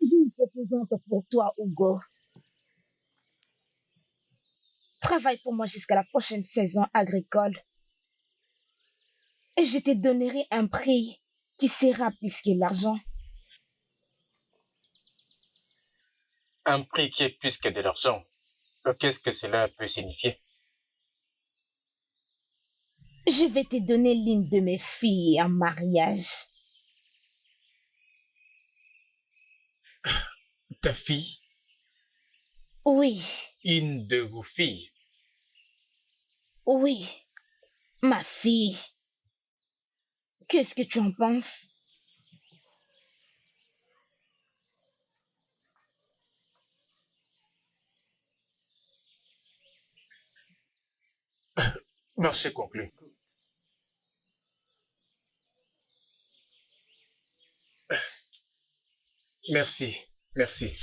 J'ai une proposante pour toi, Hugo. Travaille pour moi jusqu'à la prochaine saison agricole. Et je te donnerai un prix qui sera plus que l'argent. Un prix qui est plus que de l'argent. Qu'est-ce que cela peut signifier? Je vais te donner l'une de mes filles en mariage. Ta fille? Oui, Une de vos filles? oui, ma fille. Qu'est-ce que tu en penses? Marché conclu. Merci, merci.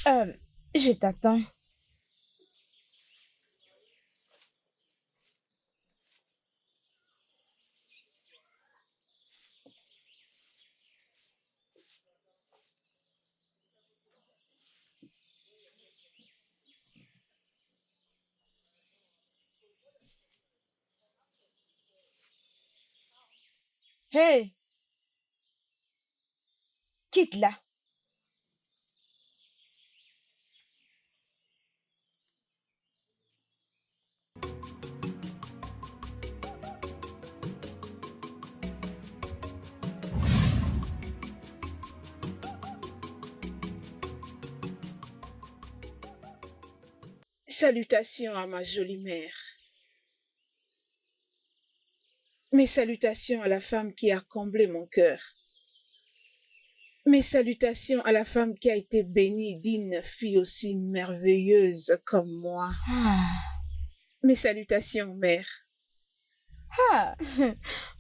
Je t'attends. Hey, quitte là. Salutations à ma jolie mère. Mes salutations à la femme qui a comblé mon cœur. Mes salutations à la femme qui a été bénie d'une fille aussi merveilleuse comme moi. Mes salutations, mère. Ah,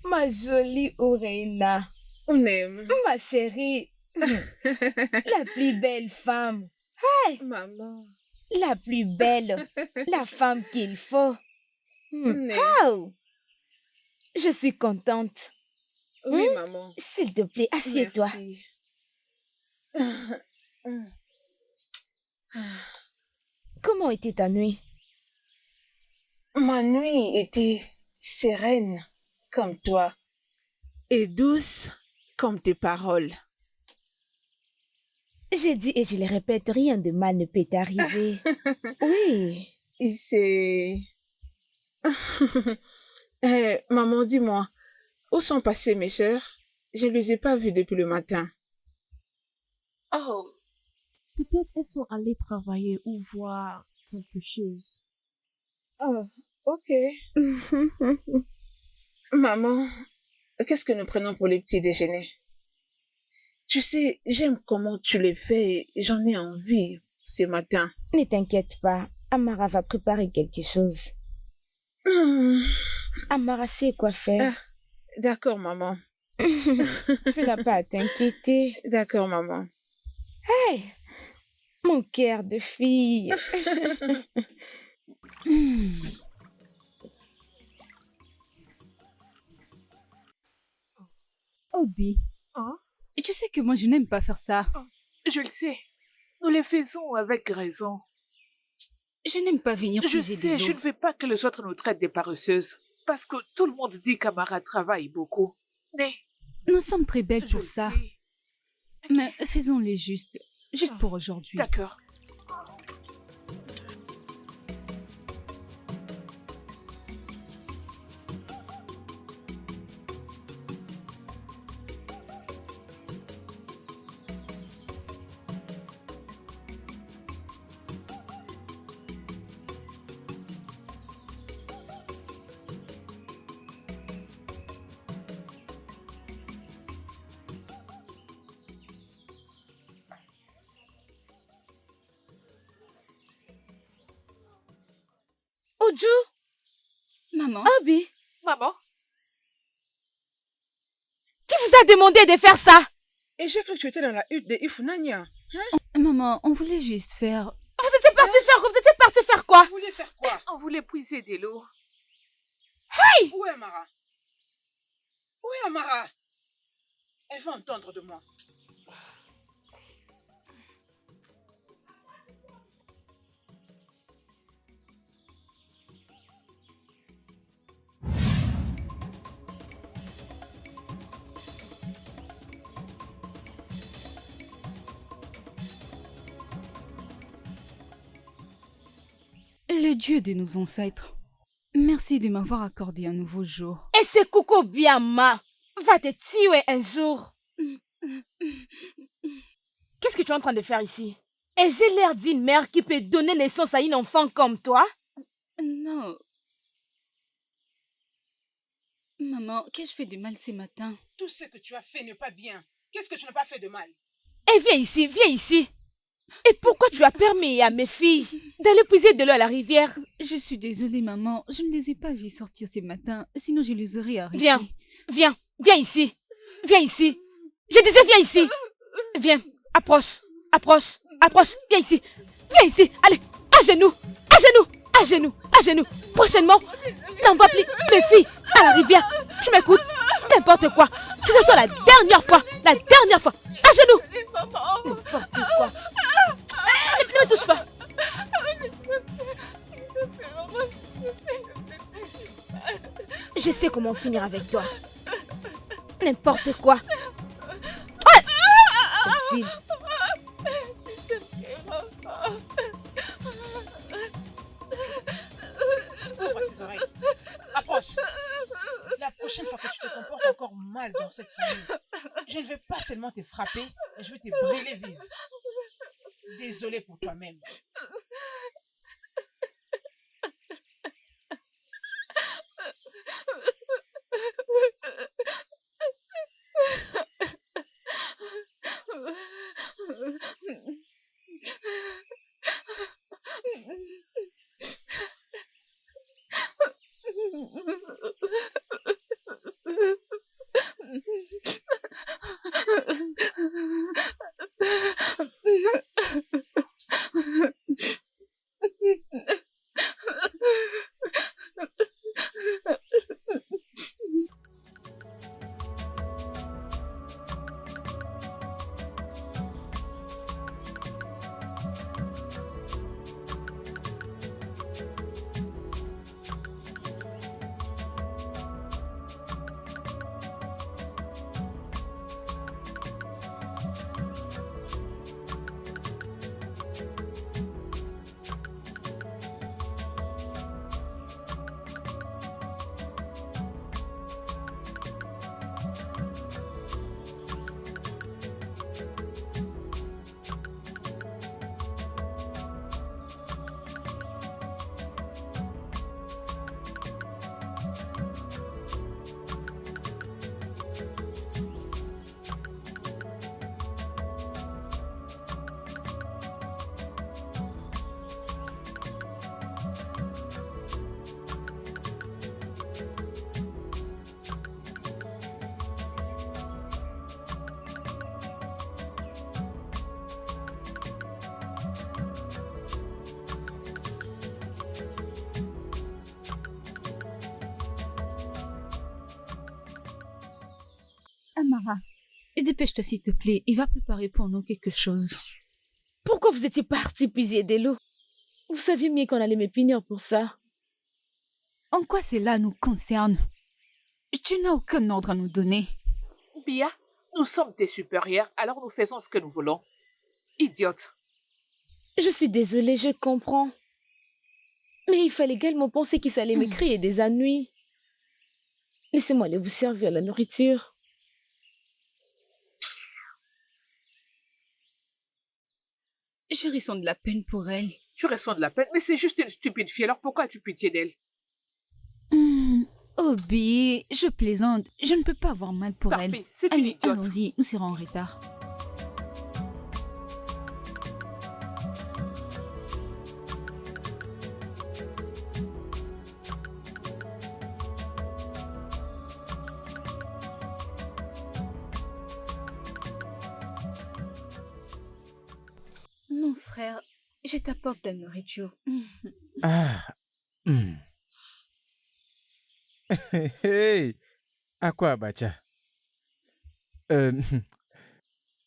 ma jolie Oreina. On aime. Ma chérie. La plus belle femme. Hey, Maman. la plus belle. La femme qu'il faut. On aime. Oh, je suis contente. Oui, maman. S'il te plaît, assieds-toi. Merci. Comment était ta nuit? Ma nuit était sereine comme toi et douce comme tes paroles. J'ai dit et je le répète, rien de mal ne peut t'arriver. Oui. Et c'est... maman, dis-moi, où sont passées mes sœurs? Je ne les ai pas vues depuis le matin. Oh, peut-être elles sont allées travailler ou voir quelque chose. Oh, ok. Maman, qu'est-ce que nous prenons pour le petit déjeuner? Tu sais, j'aime comment tu les fais et j'en ai envie ce matin. Ne t'inquiète pas, Amara va préparer quelque chose. Amara sait quoi faire. D'accord, maman. Tu n'as pas à t'inquiéter. D'accord, maman. Hey, mon cœur de fille. Obi, Hein? et tu sais que moi je n'aime pas faire ça. Je le sais. Nous les faisons avec raison. Je n'aime pas venir Je puiser de sais, l'eau. je ne veux pas que les autres nous traitent des paresseuses. Parce que tout le monde dit qu'Amara travaille beaucoup. Mais Nous sommes très belles je pour le ça. sais. Mais faisons-les juste pour aujourd'hui. D'accord. Oju, Maman, Obi, Maman, qui vous a demandé de faire ça? Et j'ai cru que tu étais dans la hutte de Ifunanya. maman, on voulait juste faire... Vous étiez parti faire quoi? Vous étiez parti faire quoi? Vous vouliez faire quoi? on voulait puiser de l'eau. Où est Amara? Où est Amara? Elle va entendre de moi. le Dieu de nos ancêtres, merci de m'avoir accordé un nouveau jour. Et ce Coco Biama va te tuer un jour. Qu'est-ce que tu es en train de faire ici? Et j'ai l'air d'une mère qui peut donner naissance à un enfant comme toi? Non. Maman, qu'ai-je fait de mal ce matin? Tout ce que tu as fait n'est pas bien. Qu'est-ce que tu n'as pas fait de mal? Et viens ici, viens ici. Et pourquoi tu as permis à mes filles d'aller puiser de l'eau à la rivière? Je suis désolée, maman. Je ne les ai pas vues sortir ce matin, sinon je les aurais arrêtées. Viens ici. Viens ici. Je disais viens ici. Viens, approche, viens ici. Viens ici, allez, à genoux. Prochainement, t'envoies plus mes filles à la rivière. Tu m'écoutes? N'importe quoi. Que ce soit la dernière fois. À genoux. N'importe quoi. Ne me touche pas. Je sais comment finir avec toi. N'importe quoi. Facile. Ouvre ses oreilles. Approche. La prochaine fois que tu te comportes encore mal dans cette famille, je ne vais pas seulement te frapper, mais je vais te brûler vive. Désolée pour toi-même. Amara, dépêche-toi s'il te plaît, il va préparer pour nous quelque chose. Pourquoi vous étiez parti puiser de l'eau? Vous saviez mieux qu'on allait me punir pour ça. En quoi cela nous concerne? Tu n'as aucun ordre à nous donner. Bia, nous sommes tes supérieurs, alors nous faisons ce que nous voulons. Idiote. Je suis désolée, je comprends. Mais il fallait également penser qu'ils allaient me crier des ennuis. Laissez-moi aller vous servir la nourriture. Je ressens de la peine pour elle. Tu ressens de la peine, mais c'est juste une stupide fille, alors pourquoi as-tu pitié d'elle? Obi, je plaisante. Je ne peux pas avoir mal pour elle. Parfait, c'est une Allez, idiote. allons-y, nous serons en retard. Mon frère, je t'apporte la nourriture. Ah. hmm. Hey, à quoi, Abacha? Euh,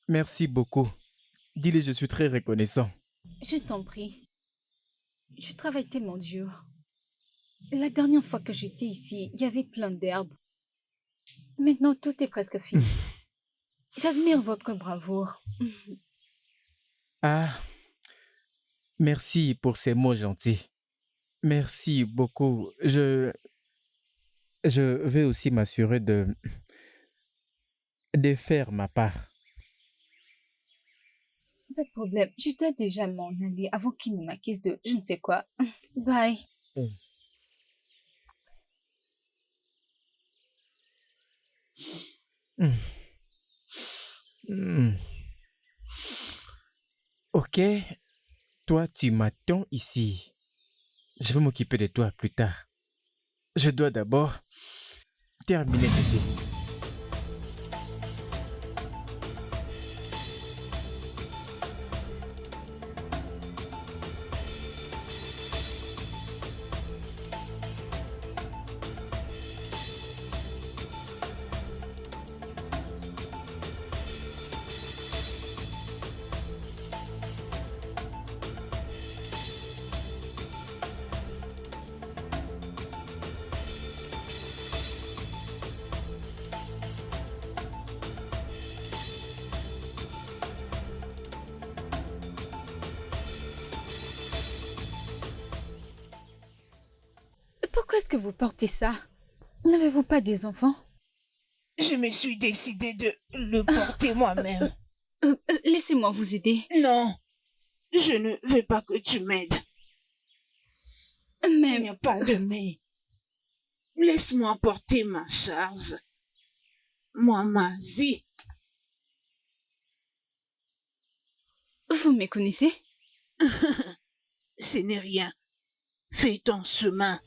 Merci beaucoup. Dis-le, je suis très reconnaissant. Je t'en prie. Je travaille tellement dur. La dernière fois que j'étais ici, il y avait plein d'herbes. Maintenant, tout est presque fini. J'admire votre bravoure. Ah, merci pour ces mots gentils. merci beaucoup. Je vais aussi m'assurer de faire ma part. Pas de problème. Je dois déjà m'en aller avant qu'il ne m'accuse de je ne sais quoi. Bye. Hmm. Hmm. Ok, toi, tu m'attends ici. Je vais m'occuper de toi plus tard. Je dois d'abord terminer ceci. Pourquoi est-ce que vous portez ça? N'avez-vous pas des enfants? Je me suis décidée de le porter moi-même. Laissez-moi vous aider. Non, je ne veux pas que tu m'aides. Il n'y Mais a pas de mais. Laisse-moi porter ma charge. Moi, Mazie. vous me connaissez? Ce n'est rien. Fais ton chemin.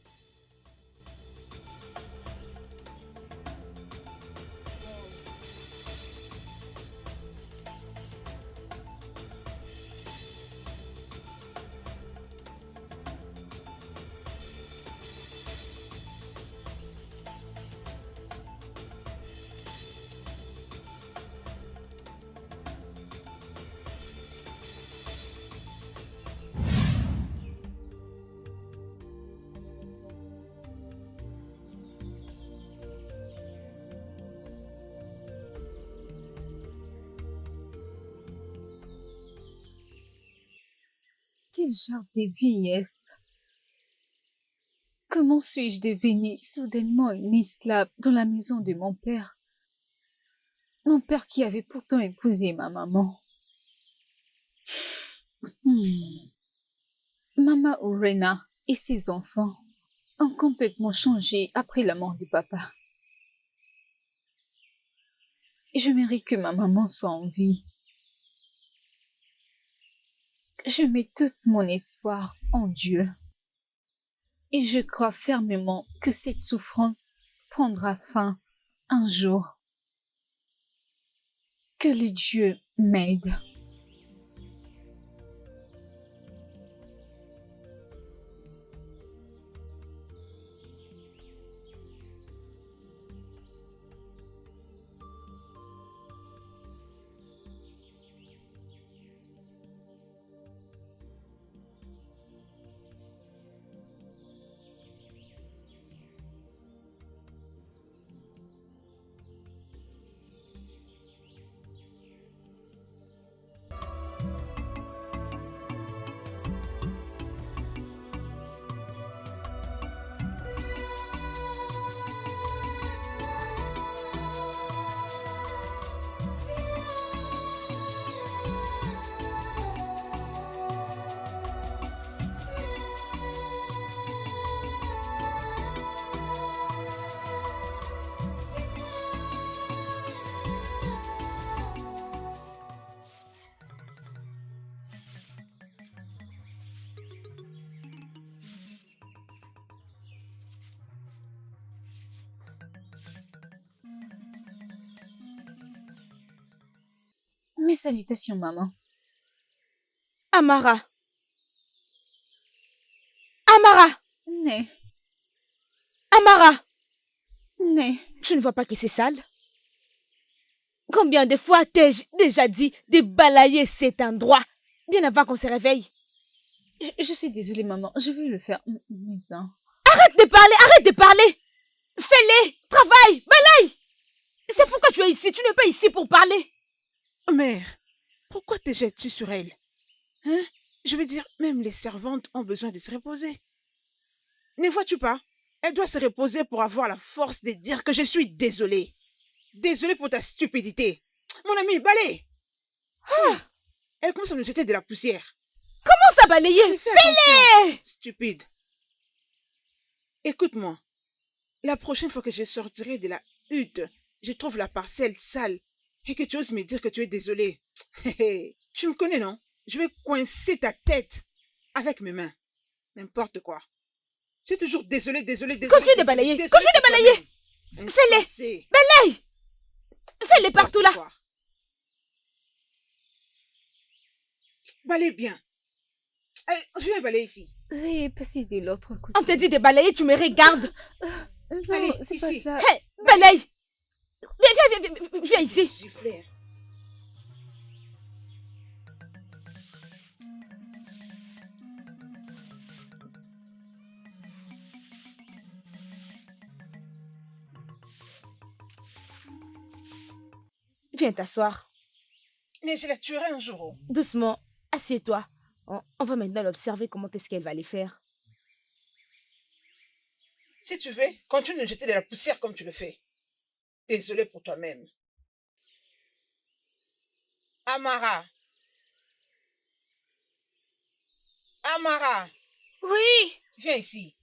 Quel genre de vieillesse? Comment suis-je devenue soudainement une esclave dans la maison de mon père? Mon père qui avait pourtant épousé ma maman. Mama Orena et ses enfants ont complètement changé après la mort de papa. Je mérite que ma maman soit en vie. Je mets tout mon espoir en Dieu. Et je crois fermement que cette souffrance prendra fin un jour. Que le Dieu m'aide. Mes salutations, maman. Amara. Amara. Né, Amara. né. Tu ne vois pas que c'est sale? Combien de fois t'ai-je déjà dit de balayer cet endroit bien avant qu'on se réveille? Je suis désolée, maman. Je vais le faire maintenant. Arrête de parler, arrête de parler! Fais-le! Travaille! Balaye! C'est pourquoi tu es ici, tu n'es pas ici pour parler. Mère, pourquoi te jettes-tu sur elle? Hein? Je veux dire, même les servantes ont besoin de se reposer. Ne vois-tu pas? Elle doit se reposer pour avoir la force de dire que je suis désolée. Désolée pour ta stupidité. Mon ami, balaye. Elle commence à nous jeter de la poussière. Comment ça balayer? Fais-le! Stupide. Écoute-moi. La prochaine fois que je sortirai de la hutte, je trouve la parcelle sale et que tu oses me dire que tu es désolé. Tu me connais, non? Je vais coincer ta tête avec mes mains. N'importe quoi. Tu es toujours désolé. Continue de balayer. Continue de balayer. Fais-les. Balaye. Fais-les partout là. Balaye bien. Viens balayer ici. Veuillez passer de l'autre côté. On te dit de balayer, tu me regardes. Non, Allez, c'est pas ici. ça. Hé, balaye. Viens ici. Gifler. Viens t'asseoir. Mais je la tuerai un jour. Doucement, assieds-toi. On va maintenant l'observer comment est-ce qu'elle va les faire. Si tu veux, continue de jeter de la poussière comme tu le fais. Désolé pour toi-même. Amara. Amara. Oui. Viens ici.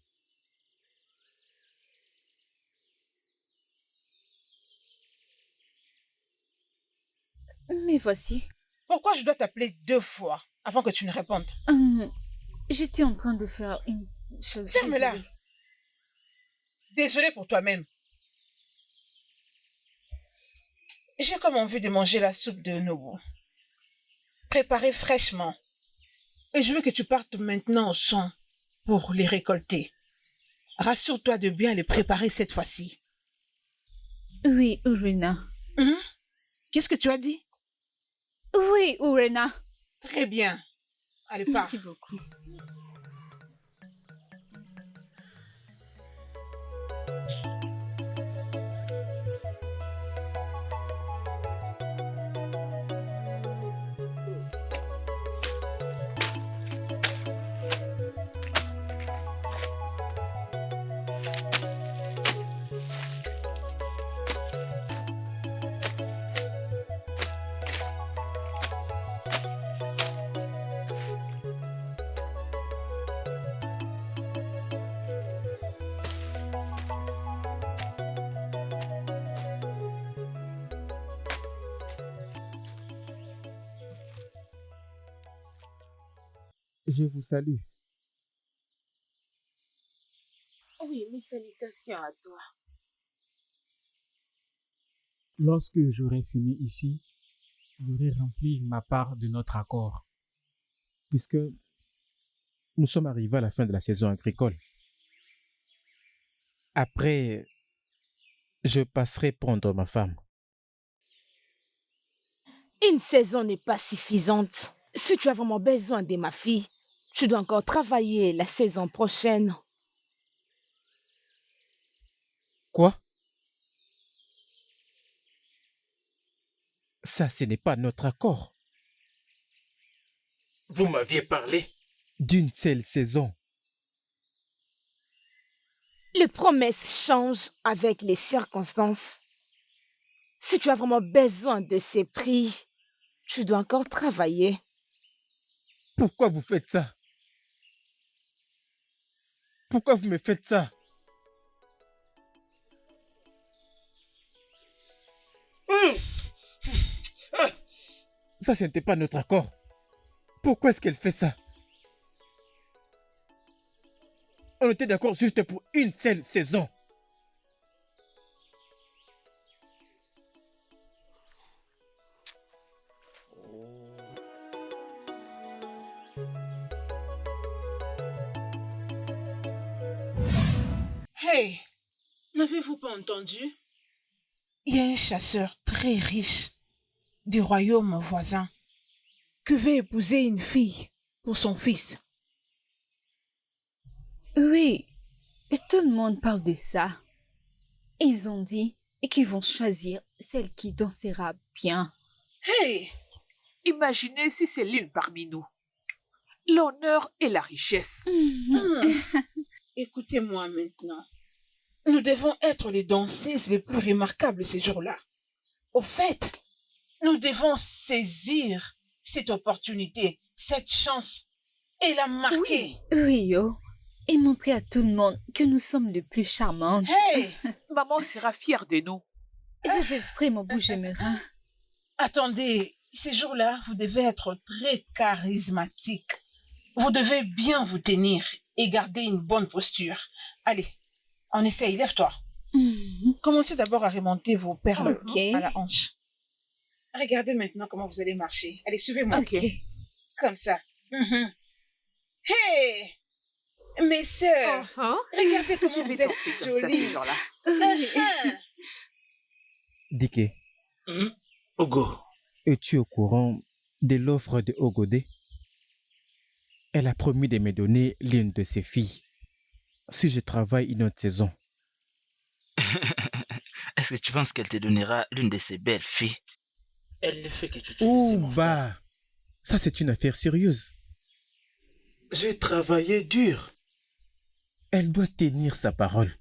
Mais voici. Pourquoi je dois t'appeler 2 fois avant que tu ne répondes? J'étais en train de faire une chose. Ferme-la. Désolée. Désolé pour toi-même. J'ai comme envie de manger la soupe de Nobu. Préparée fraîchement. Et je veux que tu partes maintenant au champ pour les récolter. Rassure-toi de bien les préparer cette fois-ci. Oui, Urena. Qu'est-ce que tu as dit? Oui, Urena. Très bien. Allez, pars. Merci beaucoup. Je vous salue. Oui, mes salutations à toi. Lorsque j'aurai fini ici, j'aurai rempli ma part de notre accord. Puisque nous sommes arrivés à la fin de la saison agricole. Après, je passerai prendre ma femme. Une saison n'est pas suffisante. Si tu as vraiment besoin de ma fille, tu dois encore travailler la saison prochaine. Quoi? Ça, ce n'est pas notre accord. Vous m'aviez parlé d'une seule saison. Les promesses changent avec les circonstances. Si tu as vraiment besoin de ces prix, tu dois encore travailler. Pourquoi vous faites ça? Pourquoi vous me faites ça? Ça, ce n'était pas notre accord. Pourquoi est-ce qu'elle fait ça? On était d'accord juste pour une seule saison. Hey, n'avez-vous pas entendu? Il y a un chasseur très riche du royaume voisin qui veut épouser une fille pour son fils. Oui, et tout le monde parle de ça. Ils ont dit qu'ils vont choisir celle qui dansera bien. Hey, Imaginez si c'est l'une parmi nous. L'honneur et la richesse. Écoutez-moi maintenant. Nous devons être les danseuses les plus remarquables ces jours-là. Au fait, nous devons saisir cette opportunité, cette chance et la marquer. Oui, yo. Et montrer à tout le monde que nous sommes les plus charmantes. Hey! Maman sera fière de nous. Je vais vraiment bouger mes reins. Attendez, ces jours-là, vous devez être très charismatique. Vous devez bien vous tenir et garder une bonne posture. Allez, on essaye, lève-toi. Commencez d'abord à remonter vos perles Ok. à la hanche. Regardez maintenant comment vous allez marcher. Allez, suivez-moi. Ok. Comme ça. Hey! Mes sœurs, regardez comment vous êtes Danser comme ça ces jolies. jours-là. Dike, Ogo, es-tu au courant de l'offre de Ogode? Elle a promis de me donner l'une de ses filles si je travaille une autre saison. Est-ce que tu penses qu'elle te donnera l'une de ses belles filles? elle le fait que tu utilises, Oh mon frère. bah, ça c'est une affaire sérieuse. J'ai travaillé dur. Elle doit tenir sa parole.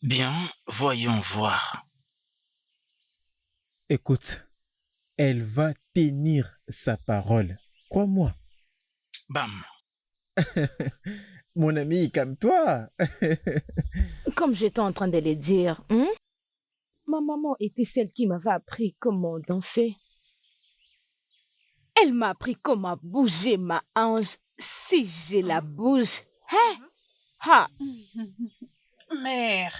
Bien, voyons voir. Écoute, elle va tenir sa parole. Crois-moi. Bam. Mon ami, calme-toi. Comme j'étais en train de le dire, ma maman était celle qui m'avait appris comment danser. Elle m'a appris comment bouger ma hanche si je la bouge. Hein? Ha! Mère,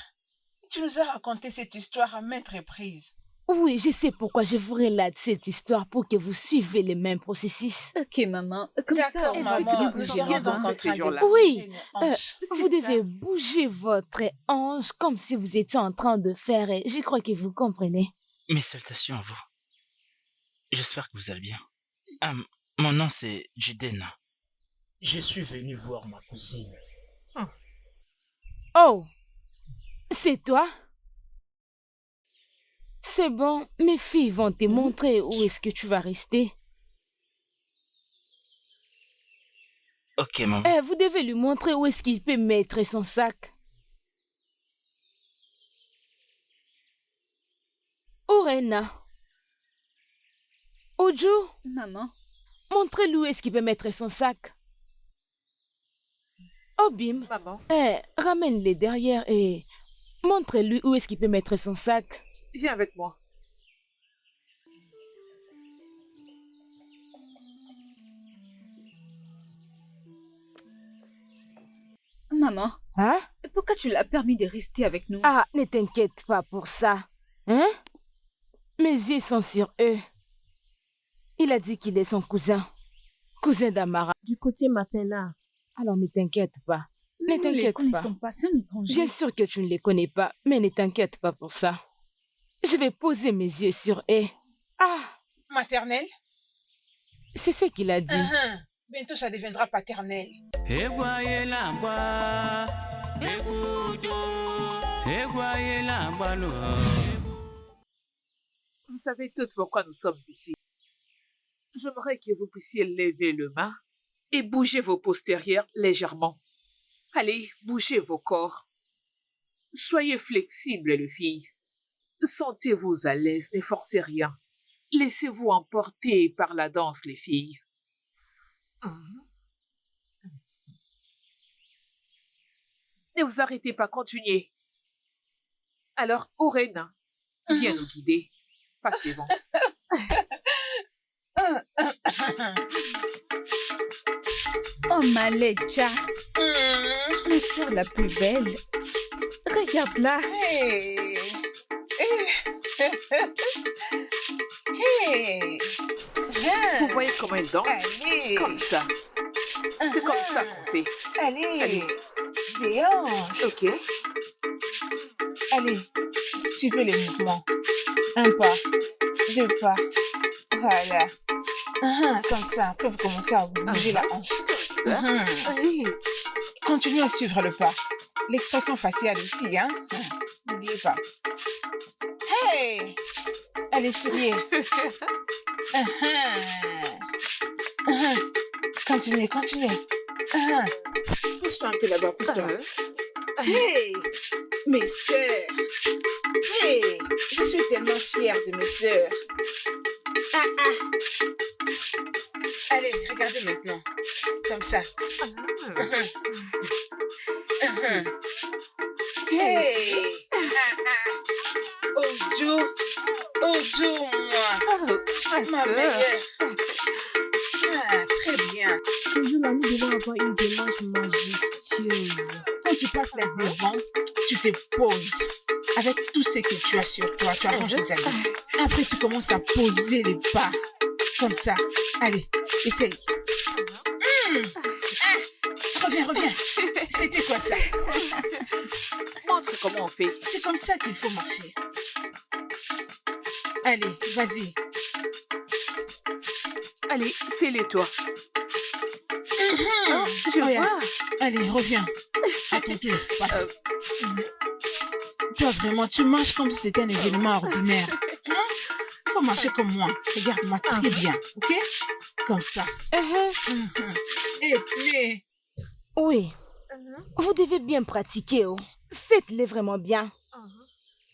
tu nous as raconté cette histoire à maintes reprises. Oui, je sais pourquoi je vous relate cette histoire pour que vous suivez le même processus. Ok, maman. Comme ça, D'accord, elle va maman, bien nous bouger serions mes donc reins. en train de jours-là. bouger Oui, nos hanches. vous devez bouger votre hanche comme si vous étiez en train de faire. Et je crois que vous comprenez. Mes salutations à vous. J'espère que vous allez bien. Mon nom c'est Juden. Je suis venu voir ma cousine. Oh, c'est toi? C'est bon, mes filles vont te montrer où est-ce que tu vas rester. Ok, maman. Vous devez lui montrer où est-ce qu'il peut mettre son sac. Orena. Ojo, Maman. montrez-lui où est-ce qu'il peut mettre son sac. Obim, Maman, ramène-les derrière et montre-lui où est-ce qu'il peut mettre son sac. viens avec moi. Maman, Hein? pourquoi tu l'as permis de rester avec nous? Ah, ne t'inquiète pas pour ça. Hein? Mes yeux sont sur eux. Il a dit qu'il est son cousin. Cousin d'Amara. Du côté matin-là, Alors ne t'inquiète pas. Mais nous ne les t'inquiète pas. connaissons pas, c'est un étranger. Bien sûr que tu ne les connais pas, mais ne t'inquiète pas pour ça. Je vais poser mes yeux sur eux. Ah, Maternelle? c'est ce qu'il a dit. Bientôt, ça deviendra paternel. Vous savez toutes pourquoi nous sommes ici. J'aimerais que vous puissiez lever le main et bouger vos postérieurs légèrement. Allez, bougez vos corps. Soyez flexibles, les filles. Sentez-vous à l'aise, ne forcez rien. Laissez-vous emporter par la danse, les filles. Ne vous arrêtez pas, continuez. Alors, Orena, viens nous guider. Passe devant. Oh, Malecha, ma soeur la plus belle. Regarde-la. Hey! Hey! Vous voyez comment elle danse? Allez! Comme ça. C'est comme ça qu'on fait. Allez! Allez. Des hanches! Ok. Allez, suivez les mouvements. Un pas, deux pas. Voilà. Comme ça, après vous commencez à bouger la hanche. Comme ça. Oui. Continuez à suivre le pas. L'expression faciale aussi, hein? N'oubliez pas. Hey! Allez, souriez. Continuez, continuez. Pousse-toi un peu là-bas, pousse-toi. Hey, mes sœurs. Hey, je suis tellement fière de mes sœurs. Ah, ah. Allez, regardez maintenant. Comme ça. Hey. Ah, ah. Ojo. Ojo, moi. Ma Ma sœur. meilleure. Ah, très bien. Ce jour-là, nous devons avoir une démarche majestueuse. Quand tu passes là devant, tu te poses avec tout ce que tu as sur toi. Tu arranges les habits. Après, tu commences à poser les pas. Comme ça. Allez, essaye. Ah, reviens, reviens. C'était quoi ça? Montre comment on fait. C'est comme ça qu'il faut marcher. Allez, vas-y. Allez, fais-le toi. Oh, Je regarde. vois. Allez, reviens. À ton tour, passe. Toi, vraiment, tu marches comme si c'était un événement ordinaire. Hein? Faut marcher comme moi. Regarde-moi très bien, ok? Comme ça. Eh, mais... Oui, vous devez bien pratiquer. Oh. Faites-les vraiment bien.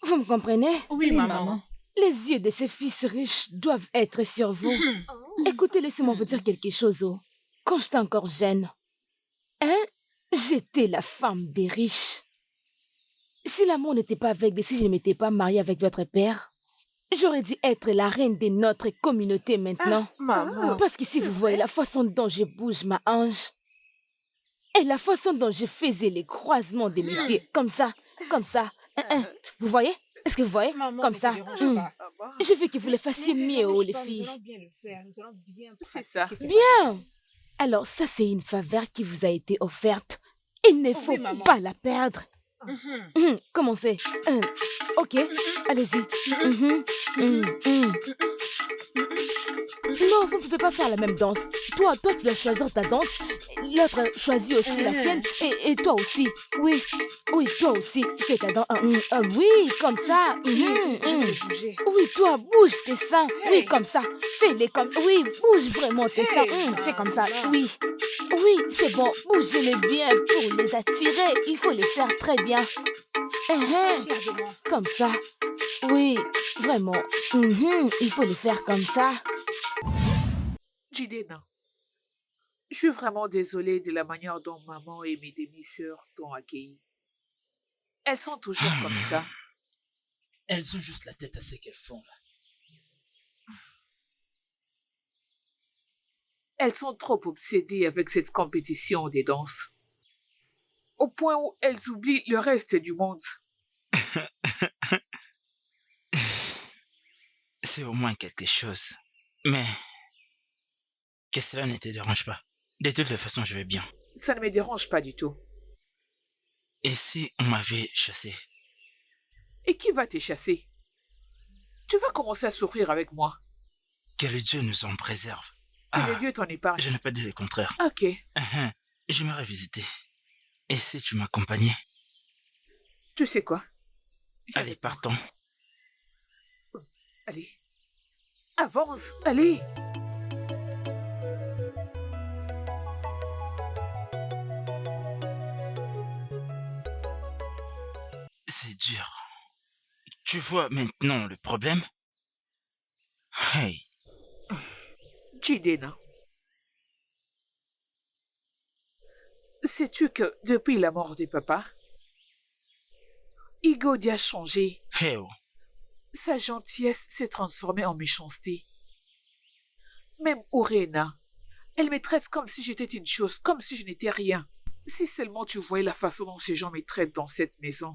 Vous me comprenez? Oui, maman. Les yeux de ces fils riches doivent être sur vous. Écoutez, laissez-moi vous dire quelque chose. Oh. Quand j'étais encore jeune, j'étais la femme des riches. Si l'amour n'était pas aveugle et si je ne m'étais pas mariée avec votre père, j'aurais dû être la reine de notre communauté maintenant. Maman. Parce qu'ici, vous voyez la façon dont je bouge ma hanche et la façon dont je faisais les croisements de mes pieds. Comme ça, comme ça. Vous voyez? Est-ce que vous voyez? Maman, Comme ne ça. te dérange pas. Je veux que vous le fassiez Ne mieux, oh, dérange les pas, filles. Nous allons bien le faire. Nous allons bien C'est ça. pratiquer cette Bien. chose. Alors, ça, c'est une faveur qui vous a été offerte. Il ne faut maman. pas la perdre. Commencez. Ok, allez-y. Non, vous ne pouvez pas faire la même danse. Toi, tu dois choisir ta danse. L'autre choisit aussi la tienne. Et toi aussi. Oui, toi aussi. Fais ta danse. Oui, comme ça. Je vais bouger. Oui, toi, bouge tes seins. Oui, Hey. comme ça. Fais-les comme... Oui, bouge vraiment tes seins. Hey, Fais comme ça. maman. Oui. Oui, c'est bon. Bougez-les bien pour les attirer. Il faut les faire très bien. Sois fière de moi. Comme ça. Oui, vraiment. Il faut les faire comme ça. Jidena, je suis vraiment désolée de la manière dont maman et mes demi-sœurs t'ont accueilli. Elles sont toujours comme ça. Elles ont juste la tête à ce qu'elles font là. Elles sont trop obsédées avec cette compétition des danses. Au point où elles oublient le reste du monde. C'est au moins quelque chose. Mais que cela ne te dérange pas. De toute façon, je vais bien. Ça ne me dérange pas du tout. Et si on m'avait chassé? Et qui va te chasser? Tu vas commencer à souffrir avec moi. Que le Dieu nous en préserve. Que le Dieu t'en épargne. Je n'ai pas dit le contraire. Ok. J'aimerais visiter. Et si tu m'accompagnais? Tu sais quoi? Viens Allez, avec moi. partons. Allez. Avance, allez. C'est dur. Tu vois maintenant le problème? Hey, Jidena. Sais-tu que depuis la mort de papa, Igodi a changé. hey oh. Sa gentillesse s'est transformée en méchanceté. Même Orena, elle me traite comme si j'étais une chose, comme si je n'étais rien. Si seulement tu voyais la façon dont ces gens me traitent dans cette maison.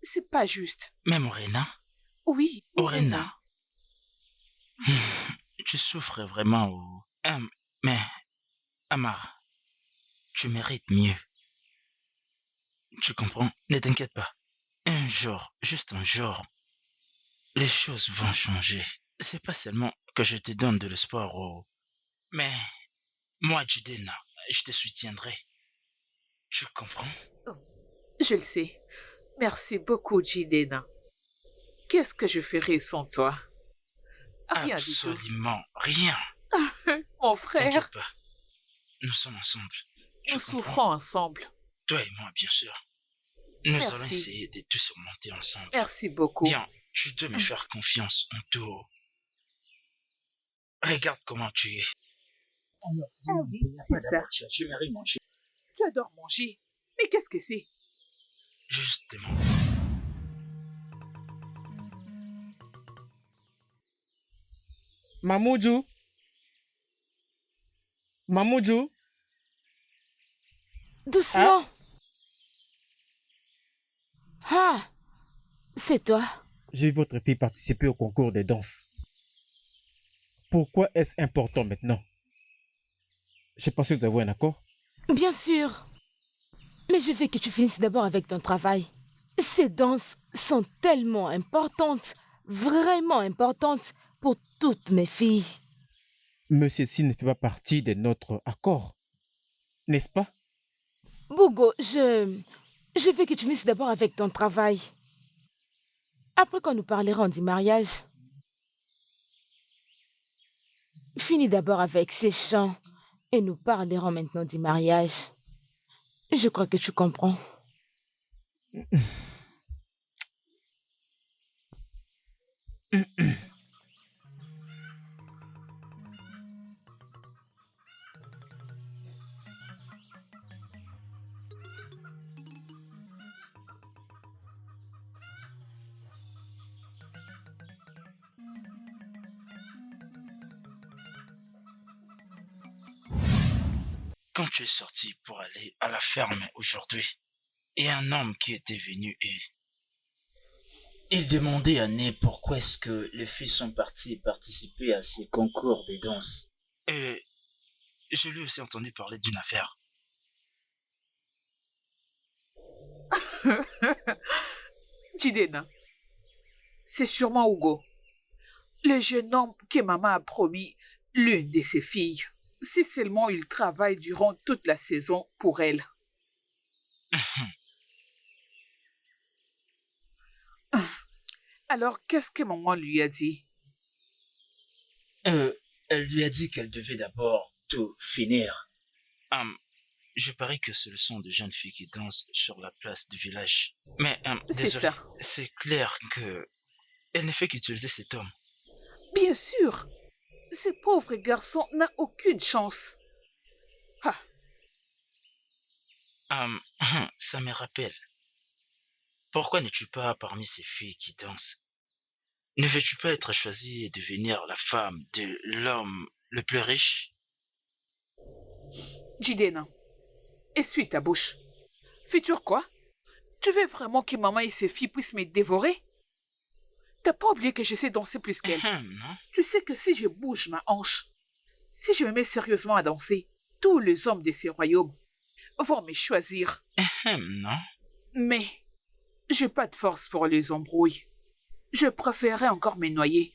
C'est pas juste. Même Orena? Oui, Orena. Tu souffres vraiment ou... mais, Amar, tu mérites mieux. Tu comprends? Ne t'inquiète pas. Un jour, juste un jour, les choses vont changer. C'est pas seulement que je te donne de l'espoir, mais moi, Jidena, je te soutiendrai. Tu comprends? Je le sais. Merci beaucoup, Jidena. Qu'est-ce que je ferais sans toi? Rien du tout. Absolument rien. Mon frère, T'inquiète pas. Nous sommes ensemble. Tu nous comprends? souffrons ensemble. Toi et moi, bien sûr. Nous allons Merci. essayer de tout surmonter ensemble. Merci beaucoup. Bien, tu dois me faire confiance en tout. Regarde comment tu es. Alors, Ah dis-moi, oui, il n'y a c'est pas ça. d'avantage. Je vais rien manger. Tu adores manger. Mais qu'est-ce que c'est? Juste demande. Mamoudou? Mamoudou? Doucement. Ah, c'est toi. J'ai vu votre fille participer au concours de danse. Pourquoi est-ce important maintenant? Je pensais que vous avez un accord. Bien sûr. Mais je veux que tu finisses d'abord avec ton travail. Ces danses sont tellement importantes, vraiment importantes pour toutes mes filles. Mais ceci ne fait pas partie de notre accord. N'est-ce pas? Bougo, je veux que tu finisses d'abord avec ton travail. Après quand nous parlerons du mariage. Finis d'abord avec ces chants et nous parlerons maintenant du mariage. Je crois que tu comprends. Quand tu es sorti pour aller à la ferme aujourd'hui, il y a un homme qui était venu et... Il demandait à Ney pourquoi est-ce que les filles sont parties participer à ces concours de danse. Et je lui ai aussi entendu parler d'une affaire. Jidena, c'est sûrement Hugo, le jeune homme que maman a promis l'une de ses filles. Si seulement il travaille durant toute la saison pour elle. Alors, qu'est-ce que maman lui a dit? Elle lui a dit qu'elle devait d'abord tout finir. Je parie que ce sont de jeunes filles qui dansent sur la place du village. Mais, C'est désolé, ça. c'est clair que elle ne fait qu'utiliser cet homme. Bien sûr. Ce pauvre garçon n'a aucune chance. Ça me rappelle. Pourquoi n'es-tu pas parmi ces filles qui dansent? Ne veux-tu pas être choisie et devenir la femme de l'homme le plus riche? Jidena, essuie ta bouche. Futur quoi? Tu veux vraiment que maman et ses filles puissent me dévorer? T'as pas oublié que je sais danser plus qu'elle? Non. Tu sais que si je bouge ma hanche, si je me mets sérieusement à danser, tous les hommes de ces royaumes vont me choisir. Non. Mais j'ai pas de force pour les embrouilles. Je préférerais encore me noyer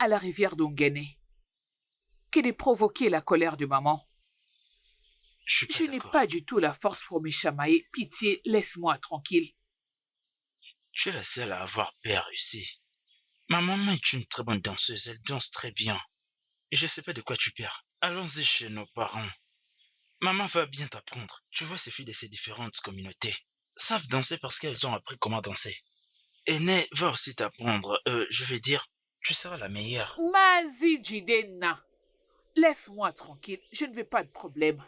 à la rivière d'Ongene que de provoquer la colère de maman. Je n'ai pas du tout la force pour me chamailler. Pitié, laisse-moi tranquille. Tu es la seule à avoir peur ici. Ma maman est une très bonne danseuse, elle danse très bien. Je sais pas de quoi tu perds. Allons-y chez nos parents. Maman va bien t'apprendre. Tu vois, ces filles de ces différentes communautés savent danser parce qu'elles ont appris comment danser. Aînée va aussi t'apprendre. Je vais dire, tu seras la meilleure. Mazi Jidena, laisse-moi tranquille, je ne veux pas de problème.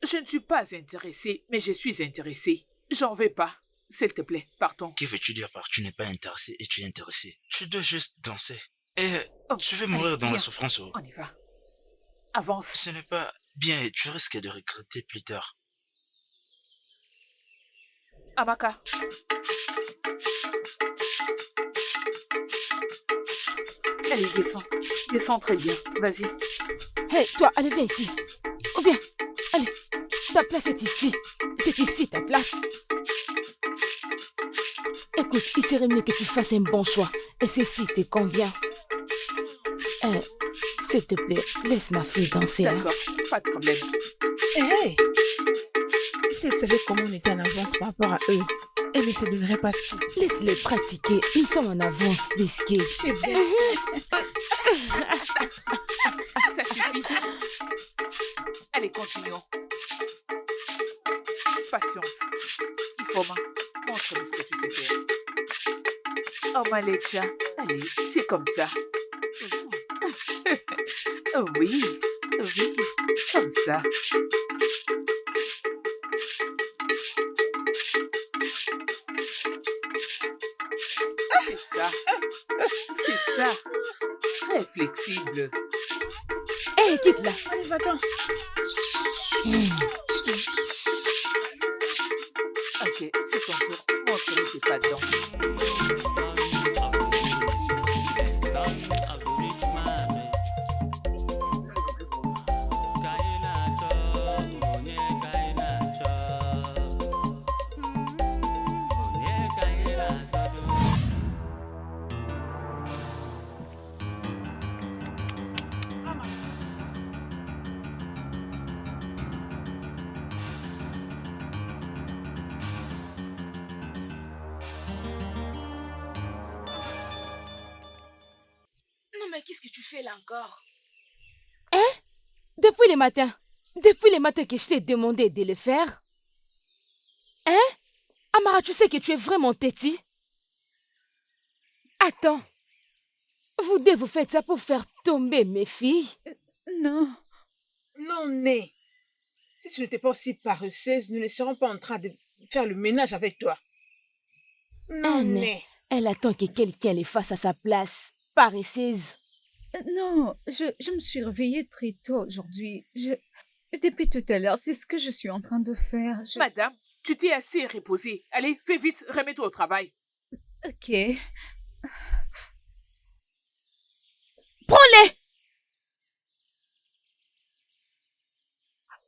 Je ne suis pas intéressée, mais je suis intéressée. J'en veux pas. S'il te plaît, partons. Que veux-tu dire par tu n'es pas intéressé et tu es intéressé? Tu dois juste danser. Et tu vas mourir dans la souffrance. On y va. Avance. Ce n'est pas bien et tu risques de regretter plus tard. Amaka. Allez, descends. Descends très bien. Vas-y. Hé, toi, allez, viens ici. Viens. Allez, ta place est ici. C'est ici ta place. Écoute, il serait mieux que tu fasses un bon choix. Et ceci te convient. S'il te plaît, laisse ma fille danser. D'accord, pas de problème. Hé, si elle savait comment on était en avance par rapport à eux, elle ne se donnerait pas tout. Laisse-les pratiquer. Nous sommes en avance puisque... C'est bien. Ça suffit. Allez, continuons. Patiente. Foma, montre-moi ce que tu sais faire. Oh, Malecha, allez, c'est comme ça. Oh oui, oui, comme ça. C'est ça. C'est ça. Très flexible. Hé, quitte-la. Allez, va-t'en. Ok, c'est ton tour. Montre-nous tes pas de danse. Non, mais qu'est-ce que tu fais là encore? Depuis le matin. Depuis le matin que je t'ai demandé de le faire. Hein? Amara, tu sais que tu es vraiment têtue. Attends. Vous deux, vous faites ça pour faire tomber mes filles? Non. Non, Né. Si tu n'étais pas aussi paresseuse, nous ne serions pas en train de faire le ménage avec toi. Non, Né. Elle attend que quelqu'un les fasse à sa place. Paresseuse. Non, je me suis réveillée très tôt aujourd'hui. Depuis tout à l'heure, c'est ce que je suis en train de faire. Madame, tu t'es assez reposée. Allez, fais vite, remets-toi au travail. Ok. Prends-les!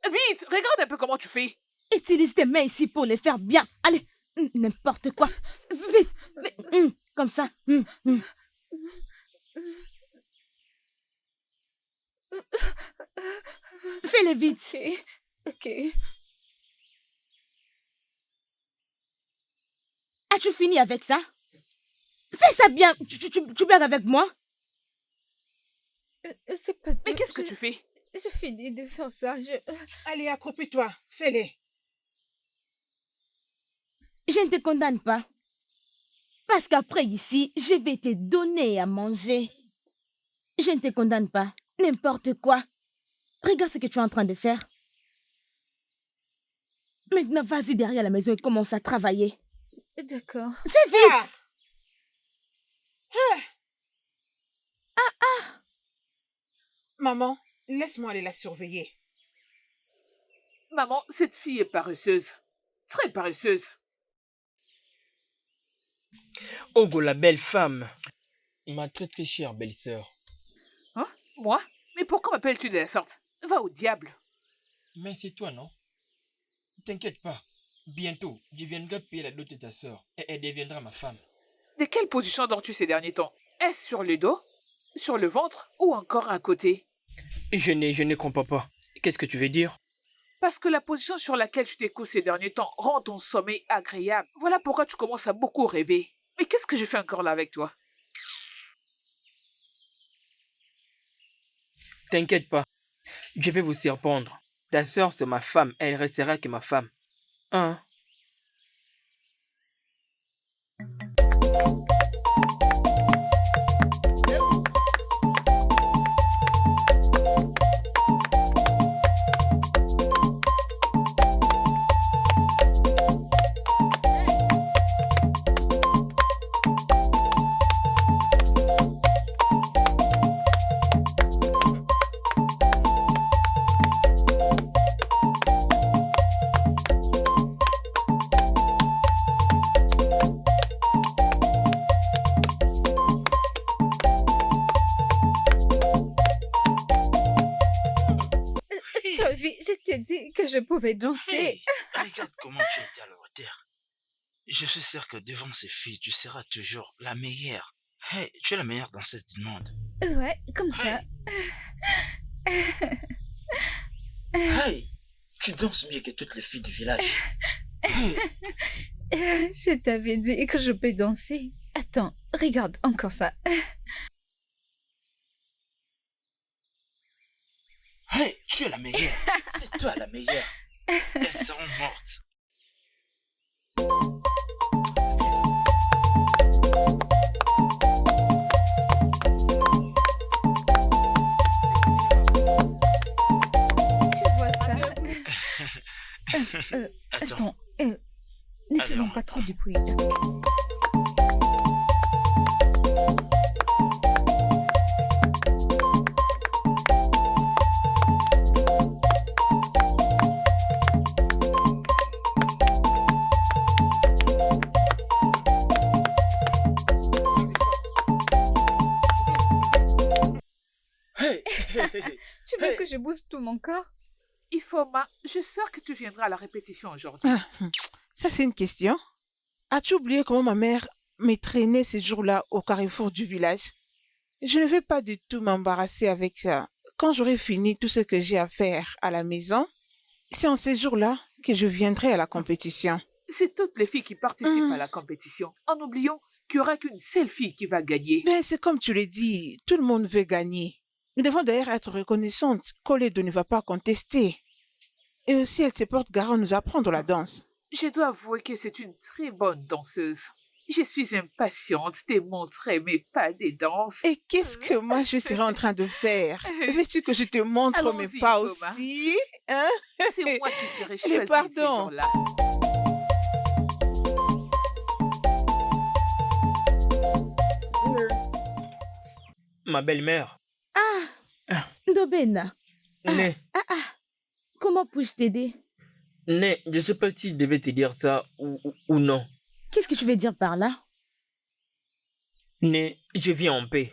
Vite, regarde un peu comment tu fais. Utilise tes mains ici pour les faire bien. Allez, n'importe quoi. Vite. Comme ça. Fais-les vite. Ok. As-tu fini avec ça? Fais ça bien. Tu blagues avec moi? C'est pas... Mais qu'est-ce que tu fais? Je finis de faire ça. Allez, accroupis-toi. Fais-les. Je ne te condamne pas. Parce qu'après ici, je vais te donner à manger. Je ne te condamne pas. N'importe quoi. Regarde ce que tu es en train de faire. Maintenant, vas-y derrière la maison et commence à travailler. D'accord. Fais vite! Maman, laisse-moi aller la surveiller. Maman, cette fille est paresseuse. Très paresseuse. Ogo, la belle femme. Ma très très chère belle-sœur. Hein? Moi? Mais pourquoi m'appelles-tu de la sorte? Va au diable. Mais c'est toi, non? T'inquiète pas. Bientôt, je viendrai payer la dot de ta sœur et elle deviendra ma femme. De quelle position dors-tu ces derniers temps? Est-ce sur le dos? Sur le ventre? Ou encore à côté? Je ne comprends pas. Qu'est-ce que tu veux dire? Parce que la position sur laquelle tu t'écoutes ces derniers temps rend ton sommeil agréable. Voilà pourquoi tu commences à beaucoup rêver. Mais qu'est-ce que je fais encore là avec toi? T'inquiète pas. Je vais vous surprendre. Ta sœur, c'est ma femme. Elle restera que ma femme. Hein? Je t'ai dit que je pouvais danser. Hey, regarde comment tu étais à la hauteur. Je suis sûr que devant ces filles, tu seras toujours la meilleure. Hey, tu es la meilleure danseuse du monde. Ouais, comme ça. Hey, tu danses mieux que toutes les filles du village. Je t'avais dit que je peux danser. Attends, regarde encore ça. Hey, tu es la meilleure. C'est toi la meilleure. Elles seront mortes. Tu vois ça? Attends. Attends, ne faisons Alors. pas trop de bruit. Hey, Tu veux que je bouge tout mon corps? Ifoma, j'espère que tu viendras à la répétition aujourd'hui. Ça, c'est une question. As-tu oublié comment ma mère me traînait ces jours-là au carrefour du village? Je ne vais pas du tout m'embarrasser avec ça. Quand j'aurai fini tout ce que j'ai à faire à la maison, c'est en ces jours-là que je viendrai à la compétition. C'est toutes les filles qui participent à la compétition, en oubliant qu'il n'y aura qu'une seule fille qui va gagner. Ben, c'est comme tu l'as dit, tout le monde veut gagner. Nous devons d'ailleurs être reconnaissantes qu'Oledo ne va pas contester. Et aussi, elle se porte garant à nous apprendre la danse. Je dois avouer que c'est une très bonne danseuse. Je suis impatiente de montrer mes pas de danse. Et qu'est-ce que moi je serai en train de faire? Veux-tu que je te montre mes Allons-y, pas Thomas. aussi? Hein? C'est moi qui serai Les choisie ce pardons. jour-là. ma belle-mère. Ndobena, Né, comment puis-je t'aider? Né, je sais pas si je devais te dire ça ou non. Qu'est-ce que tu veux dire par là? Né, je vis en paix.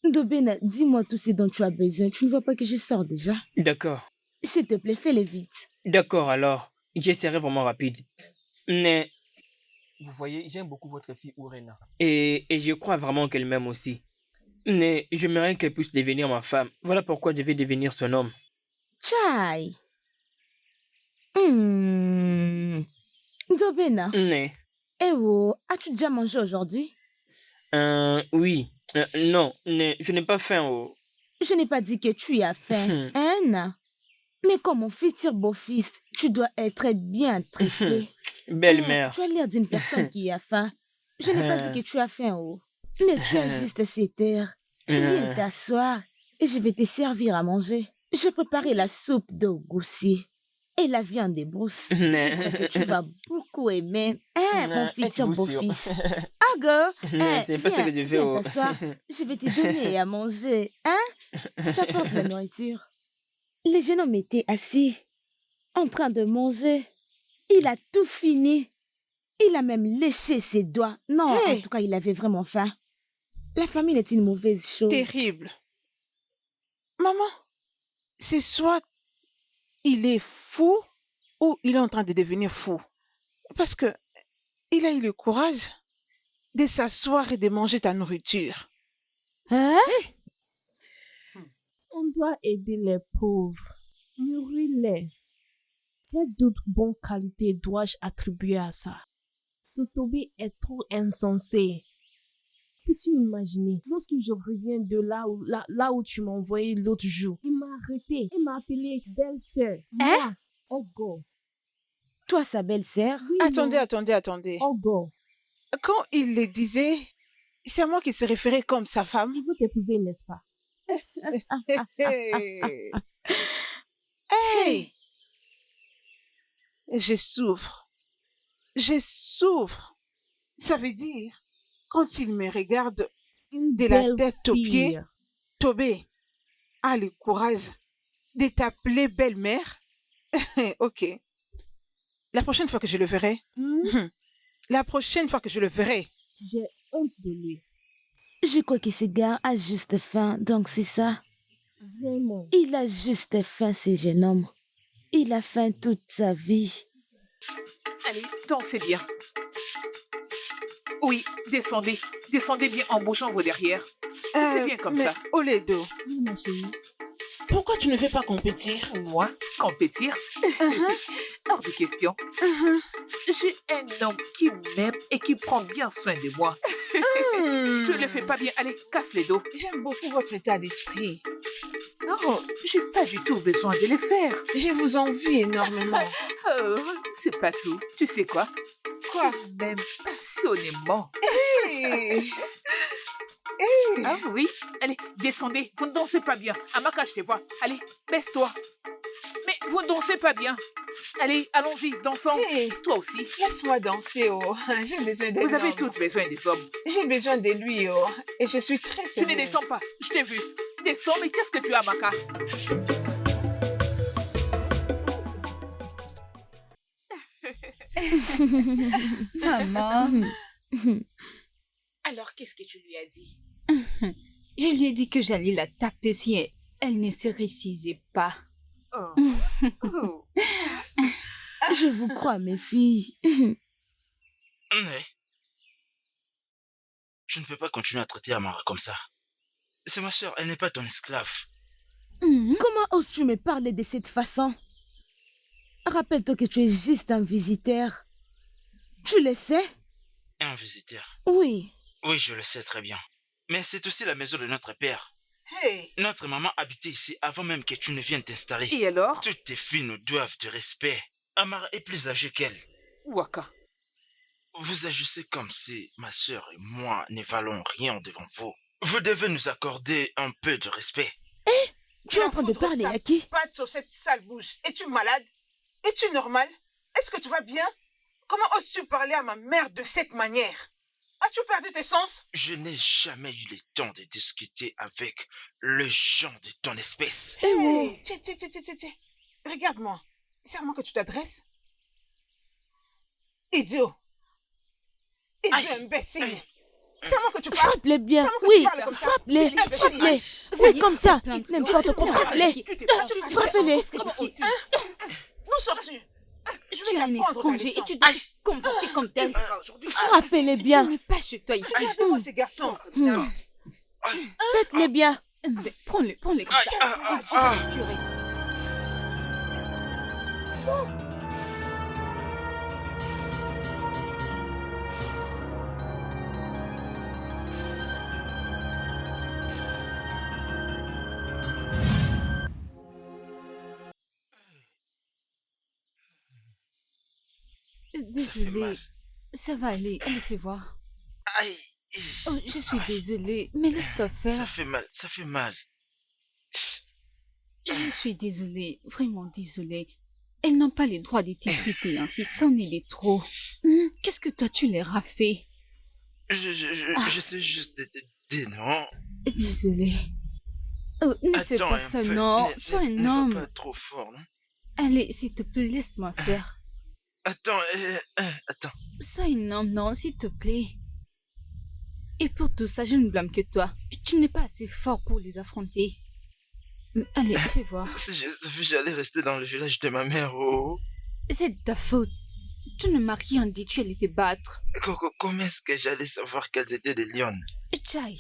Ndobena, dis-moi tout ce dont tu as besoin. Tu ne vois pas que je sors déjà? D'accord. S'il te plaît, fais-le vite. D'accord, alors. Je serai vraiment rapide. Né, vous voyez, j'aime beaucoup votre fille Urena. Et je crois vraiment qu'elle m'aime aussi. Mais j'aimerais qu'elle puisse devenir ma femme. Voilà pourquoi je vais devenir son homme. Chai. Ndobena, Né. eh oh, as-tu déjà mangé aujourd'hui? Oui. Non, Né, je n'ai pas faim. Oh. Je n'ai pas dit que tu as faim, hein? Mais comme mon futur beau-fils, tu dois être bien traité. Belle-mère. Tu as l'air d'une personne qui a faim. Je n'ai pas dit que tu as faim, oh. Mais tu as juste cette terre. Viens t'asseoir et je vais te servir à manger. J'ai préparé la soupe de goussi et la viande de brousse. Je crois que tu vas beaucoup aimer, mon futur beau-fils. Ago, C'est pas ce que je fais. viens Oh. t'asseoir. Je vais te donner à manger, hein? Je t'apporte la nourriture. Le jeune homme était assis, en train de manger. Il a tout fini. Il a même léché ses doigts. Non, Hey! en tout cas, il avait vraiment faim. La famine est une mauvaise chose. Terrible. Maman, c'est soit il est fou ou il est en train de devenir fou. Parce que il a eu le courage de s'asseoir et de manger ta nourriture. Hein? On doit aider les pauvres, nourrir-les. Quelle d'autres bonnes qualités dois-je attribuer à ça? Ce Toby est trop insensé. Peux-tu imaginer, lorsque je reviens de là où tu m'as envoyé l'autre jour, il m'a arrêté, il m'a appelé belle-sœur. Moi, Ogo. Toi, sa belle-sœur? Oui, Attendez. Ogo, Quand il le disait, c'est à moi qu'il se référait comme sa femme. il veut t'épouser, n'est-ce pas? Hey! Hey! Je souffre. Ça veut dire, quand il me regarde Une de la belle tête aux fille. pieds, Tobé a le courage de t'appeler belle-mère. Ok. La prochaine fois que je le verrai, la prochaine fois que je le verrai, J'ai honte de lui. Je crois que ce gars a juste faim, donc c'est ça. Vraiment. Il a juste faim, ce jeune homme. Il a faim toute sa vie. Allez, dansez bien. Oui, descendez. Descendez bien en bouchant vos derrières. C'est bien comme mais ça. Oledo, Oui, ma chérie. pourquoi tu ne veux pas compétir? Moi, compétir? Hors de question. J'ai un homme qui m'aime et qui prend bien soin de moi. Tu ne le fais pas bien. Allez, casse les dos. J'aime beaucoup votre état d'esprit. Non, j'ai pas du tout besoin de le faire. Je vous envie énormément. Oh, c'est pas tout. Tu sais quoi? Quoi? Même passionnément. Hey! Hey! Ah oui. Allez, descendez. Vous ne dansez pas bien. Amaka, je te vois. Allez, baisse-toi. Mais vous ne dansez pas bien. Allez, allons-y, dansons. Hey! Toi aussi. Laisse-moi danser, oh. J'ai besoin d'un Vous avez homme. tous besoin des hommes. J'ai besoin de lui, oh. Et je suis très Tu sérieuse. ne descends pas. Je t'ai vu. Descends, mais qu'est-ce que tu as, Amaka? Maman, Alors, qu'est-ce que tu lui as dit? je lui ai dit que j'allais la taper si elle ne se récisait pas. Oh. Oh. Je vous crois, mes filles. Mais tu ne peux pas continuer à traiter Amara comme ça. C'est ma soeur, elle n'est pas ton esclave. Comment oses-tu me parler de cette façon? Rappelle-toi que tu es juste un visiteur. Tu le sais? Un visiteur. Oui. Oui, je le sais très bien. Mais c'est aussi la maison de notre père. Hey! Notre maman habitait ici avant même que tu ne viennes t'installer. Et alors? Toutes tes filles nous doivent du respect. Amara est plus âgée qu'elle. Waka. Vous agissez comme si ma soeur et moi ne valons rien devant vous. Vous devez nous accorder un peu de respect. Tu es en train de parler à qui? Patte sur cette sale bouche. Es-tu malade? Es-tu normal? Est-ce que tu vas bien? Comment oses-tu parler à ma mère de cette manière? As-tu perdu tes sens? Je n'ai jamais eu le temps de discuter avec le gens de ton espèce. Hey! Tiens. Regarde-moi. C'est à moi que tu t'adresses? Idiot! Aïe! Imbécile! Aïe! C'est à moi que tu parles? Frappe-les bien. C'est à moi que Oui, tu parles comme ça. frappe-les. Imbécile. Frappe-les. Oui, Voyez, comme ça. plein de N'importe quoi. choses. Frappe-les. Frappe-les. Frappez-les. Comment D'où sors-tu? Je Tu es un étranger et tu dois te comporter comme tel. Frappez-les Tu bien. n'es pas chez toi ici. Regardez-moi ces garçons. Faites-les bien. Mais prends-le comme ça. Je vais le tuer. Désolée. mal. Ça va aller. Allez, fais voir. Aïe! Oh, je suis désolée, mais laisse-toi Ça faire. fait mal, ça fait mal. Je suis désolée, vraiment désolée. Elles n'ont pas les droits d'être traitées ainsi, c'en est de trop. Qu'est-ce que toi tu leur as fait? Je sais juste t'aider, non? Désolée. Oh, ne fais Attends pas un ça, peu. non. Ne- Sois ne- un ne va homme. pas trop fort, non? Allez, s'il te plaît, laisse-moi faire. Attends, attends. Sois un homme, non, s'il te plaît. Et pour tout ça, je ne blâme que toi. Tu n'es pas assez fort pour les affronter. Allez, fais voir. Si je savais, j'allais rester dans le village de ma mère, oh. C'est de ta faute. Tu ne m'as rien dit, tu allais te battre. Comment est-ce que j'allais savoir qu'elles étaient des lionnes? Chai,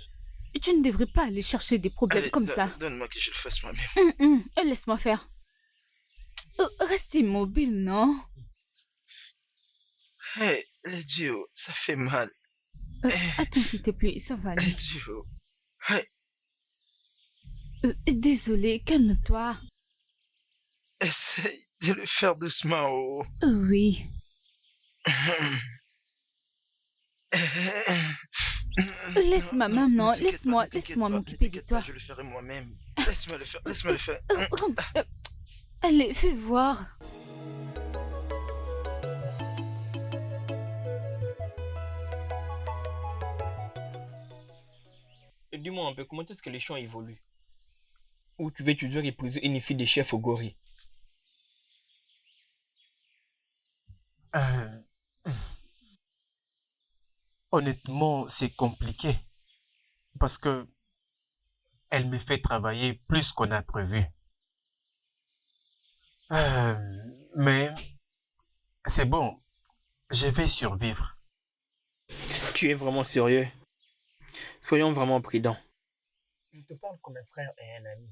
tu ne devrais pas aller chercher des problèmes Allez, comme ça. Donne-moi que je le fasse moi-même. Laisse-moi faire. Reste immobile, non? Hey, les dieux, ça fait mal. Attends, s'il te plaît, ça va aller. Les dieux. Hey, Désolé, calme-toi. essaye de le faire doucement, oh. Oui. Laisse ma main, non, Ne t'inquiète laisse-moi pas, ne t'inquiète m'occuper de pas, toi. Je le ferai moi-même. Laisse-moi le faire, laisse-moi le faire. Allez, fais voir. Et dis-moi un peu, comment est-ce que les champs évoluent? Ou tu dois épouser une fille des chefs au gorille? Honnêtement, c'est compliqué. Parce que elle me fait travailler plus qu'on a prévu. Mais c'est bon, je vais survivre. Tu es vraiment sérieux? Soyons vraiment prudents. Je te parle comme un frère et un ami.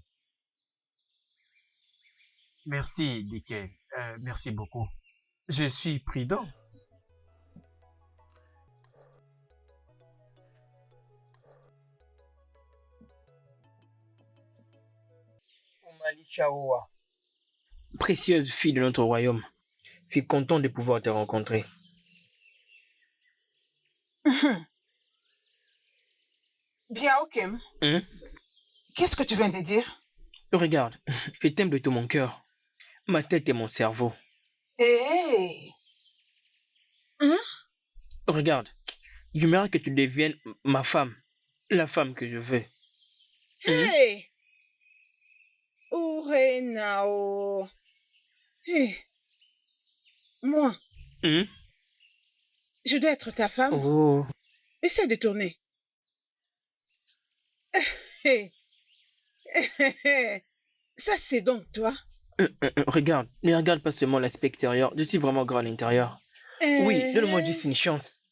Merci, Dickey. Merci beaucoup. Je suis prudent. Omali Chaoua, précieuse fille de notre royaume, je suis content de pouvoir te rencontrer. Bien, Okem. Hein? Qu'est-ce que tu viens de dire? Regarde, je t'aime de tout mon cœur. Ma tête et mon cerveau. Hé! Hein? Regarde, j'aimerais que tu deviennes ma femme. La femme que je veux. Hé! Urenao. Hé! Moi, Hein? je dois être ta femme. Oh. Essaie de tourner. Hé! Ça, c'est donc toi? Regarde, ne regarde pas seulement l'aspect extérieur. Je suis vraiment grand à l'intérieur. Oui, donne-moi juste une chance.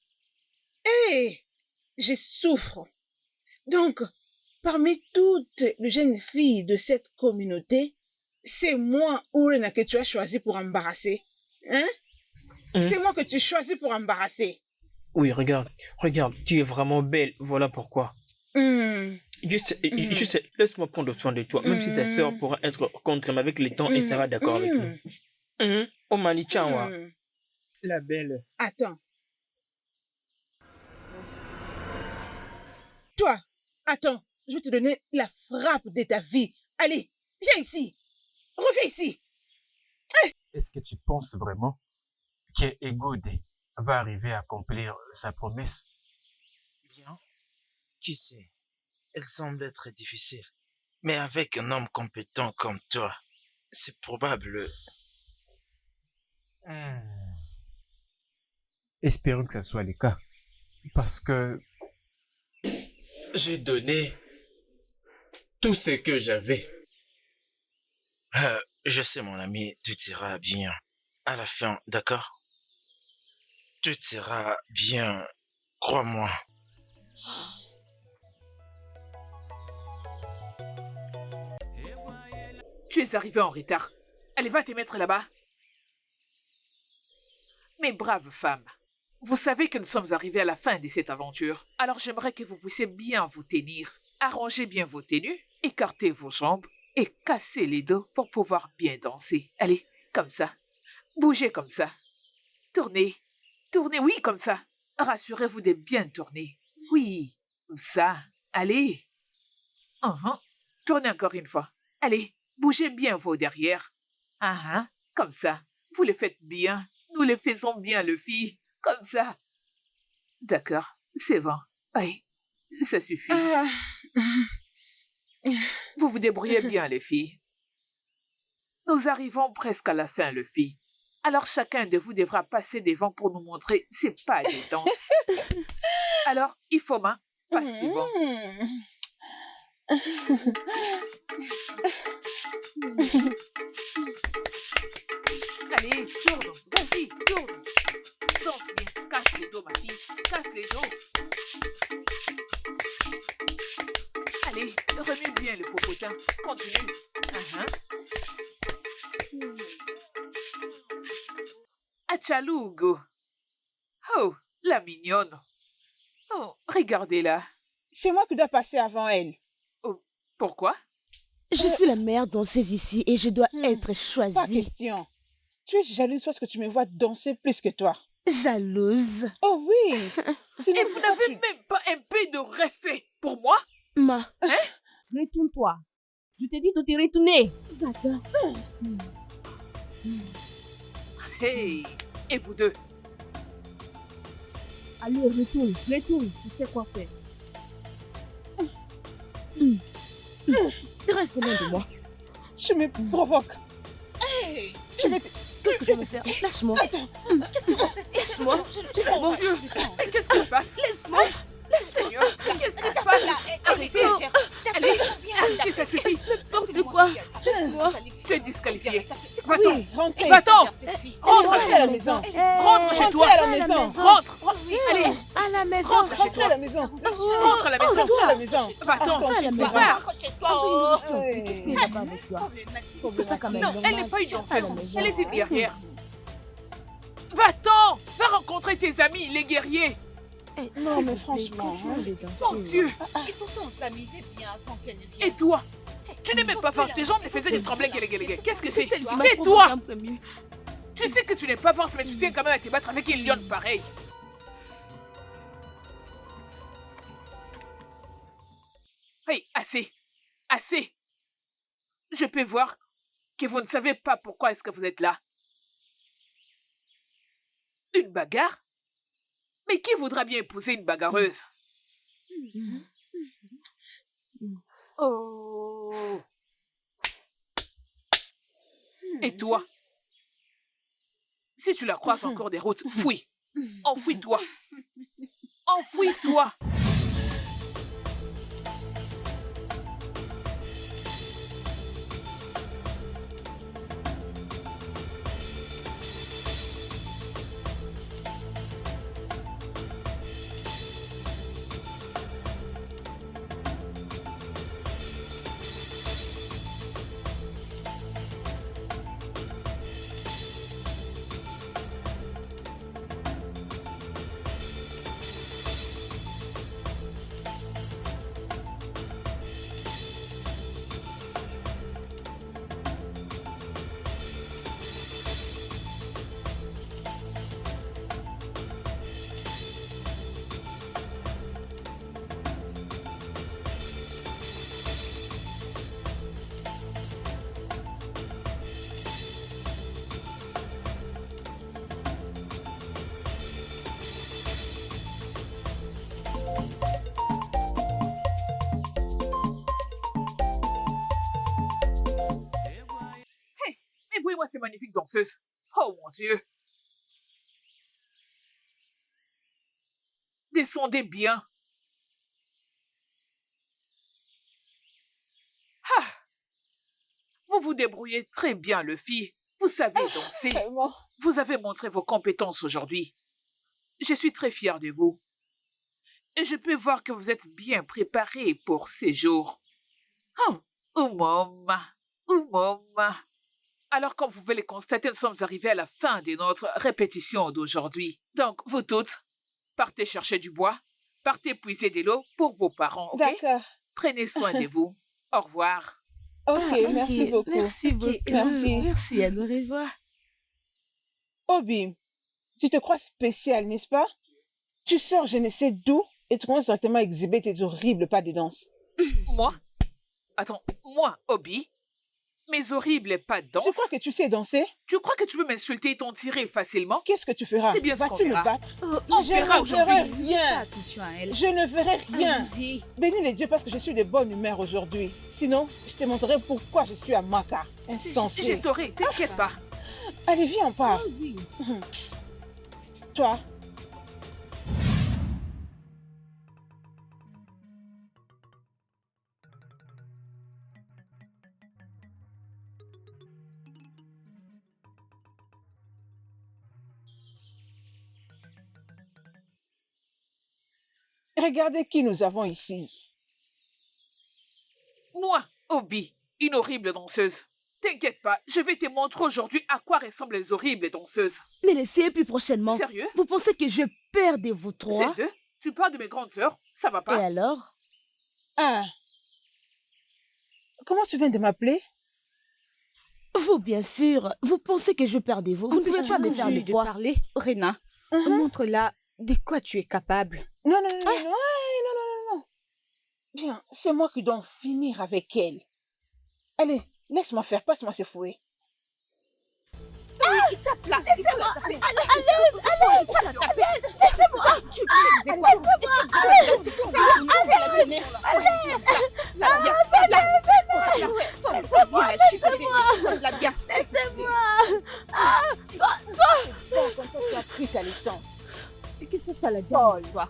Hé! Je souffre. Donc, parmi toutes les jeunes filles de cette communauté, c'est moi, Urena, que tu as choisi pour embarrasser. Hein? C'est moi que tu choisis pour embarrasser. Oui, regarde, tu es vraiment belle, voilà pourquoi. Juste, laisse-moi prendre soin de toi, même si ta sœur pourra être contre, mais avec le temps, elle sera d'accord avec nous. Oh, Mani-chan, la belle. Attends. Toi, attends, je vais te donner la frappe de ta vie. Allez, viens ici. Reviens ici. Est-ce que tu penses vraiment que Egode va arriver à accomplir sa promesse? Bien. Qui sait? Elle semble être difficile. Mais avec un homme compétent comme toi, c'est probable. Espérons que ce soit le cas. Parce que j'ai donné tout ce que j'avais. Je sais, mon ami, tout ira bien. À la fin, d'accord? Tout ira bien, crois-moi. Tu es arrivé en retard. Allez, va te mettre là-bas. Mes braves femmes, vous savez que nous sommes arrivés à la fin de cette aventure. Alors j'aimerais que vous puissiez bien vous tenir. Arrangez bien vos tenues, écartez vos jambes et cassez les dos pour pouvoir bien danser. Allez, comme ça. Bougez comme ça. Tournez. Tournez, oui, comme ça. Rassurez-vous de bien tourner. Oui, comme ça. Allez. Tournez encore une fois. Allez, bougez bien vos derrière. Comme ça. Vous le faites bien. Nous le faisons bien, les filles. Comme ça. D'accord, c'est bon. Oui, ça suffit. Vous vous débrouillez bien, les filles. Nous arrivons presque à la fin, les filles. Alors chacun de vous devra passer devant pour nous montrer ses pas de danse. Alors, Ifoma, passe devant. Allez, tourne, vas-y, tourne. Danse bien, casse les dos, ma fille, casse les dos. Allez, remue bien le popotin, continue. Achalugo. Oh, la mignonne. Oh, regardez-la. C'est moi qui dois passer avant elle. Oh, pourquoi? Je suis la meilleure danseuse ici et je dois être Pas choisie. question. Tu es jalouse parce que tu me vois danser plus que toi. Jalouse. Oh oui. Sinon, Et vous n'avez même pas un peu de respect pour moi? Ma. Retourne-toi. Je t'ai dit de te retourner. Hey, et vous deux? Allez, retourne. Tu sais quoi faire. Reste loin de moi. tu me provoques. Je vais te... Qu'est-ce que tu vas me faire? Lâche-moi. Qu'est-ce que vous faites? Lâche-moi. Oh mon Dieu! Mais qu'est-ce qui se passe? Laisse-moi. Seigneur, qu'est-ce qui se passe? Arrêtez! Allez, arrêtez, ça suffit! N'importe quoi. Laisse-moi. Tu es disqualifié. Va-t'en! Oui, rentrez. Va-t'en! Rentre Rentrez à la maison. Rentre chez toi! Rentrez à la maison. Rentre! Allez! À la maison. Rentre chez Rentrez à toi! la maison. Rentre à la maison! Rentrez à la maison. Va-t'en! Rentrez à la maison. Va! Qu'est-ce qui est pas avec toi? C'est pas quand même Non, elle n'est normal. pas une À la danseuse. maison. Elle est une guerrière. Va-t'en! Va rencontrer tes amis, les guerriers! Non, mais franchement. Mon Dieu! Et pourtant, on s'amusait bien avant qu'elle ne vienne. Et toi? Tu n'aimais pas forte, tes jambes me faisaient des tremblés. Qu'est-ce que c'est? C'est elle qui m'a Et provoqué toi? en premier. Tu sais que tu n'es pas forte, mais tu tiens quand même à te battre avec une lionne pareille. Assez. Assez. Je peux voir que vous ne savez pas pourquoi est-ce que vous êtes là. Une bagarre? Mais qui voudra bien épouser une bagarreuse? Oh. Et toi? Si tu la croises encore des routes, fuis. Enfouis-toi. Enfouis-toi. Voyez-moi ces magnifiques danseuses. Oh mon Dieu. Descendez bien. Ah. Vous vous débrouillez très bien, le fille. Vous savez danser. Vraiment. Vous avez montré vos compétences aujourd'hui. Je suis très fière de vous. Et je peux voir que vous êtes bien préparés pour ces jours. Alors, comme vous pouvez le constater, nous sommes arrivés à la fin de notre répétition d'aujourd'hui. Donc, vous toutes, partez chercher du bois, partez puiser de l'eau pour vos parents, ok? D'accord. Prenez soin de vous. Au revoir. Ok, merci beaucoup. Merci beaucoup. Merci. Merci, à nous revoir. Obi, tu te crois spécial, n'est-ce pas? Tu sors je ne sais d'où et tu commences directement à exhiber tes horribles pas de danse. Moi? Attends, moi, Obi? Mes horribles pas de danse? Tu crois que tu sais danser? Tu crois que tu peux m'insulter et t'en tirer facilement? Qu'est-ce que tu feras? C'est bien ce qu'on Vas-tu me verra. battre? On Je verra ne aujourd'hui. ferai rien. Attention à elle. Je ne verrai rien. Allons-y. Bénis les dieux parce que je suis de bonne humeur aujourd'hui. Sinon, je te montrerai pourquoi je suis à Maka. Insensé. Je t'aurai, t'inquiète pas. Allez, viens, on part. Toi, regardez qui nous avons ici. Moi, Obi, une horrible danseuse. T'inquiète pas, je vais te montrer aujourd'hui à quoi ressemblent les horribles danseuses. Ne l'essayez plus prochainement. Sérieux? Vous pensez que je perds de vous trois? C'est deux? Tu parles de mes grandes sœurs? Ça va Et pas? alors? Ah. Comment tu viens de m'appeler? Vous, bien sûr. Vous pensez que je perds de vous. Vous ne pouvez pas me faire Continue le de poids. parler, Rena. Montre-la de quoi tu es capable. Non, non, non, non, non, non, non, non. Bien, c'est moi qui dois en finir avec elle. Allez, laisse-moi faire, passe-moi ce fouet. Tape-la. Laissez-moi. Allez. Laissez-moi. Tu disais quoi? Tu peux la tenir. Laissez-moi. C'est bon, comme ça tu as pris ta leçon. Qu'est-ce que ça la dernière fois?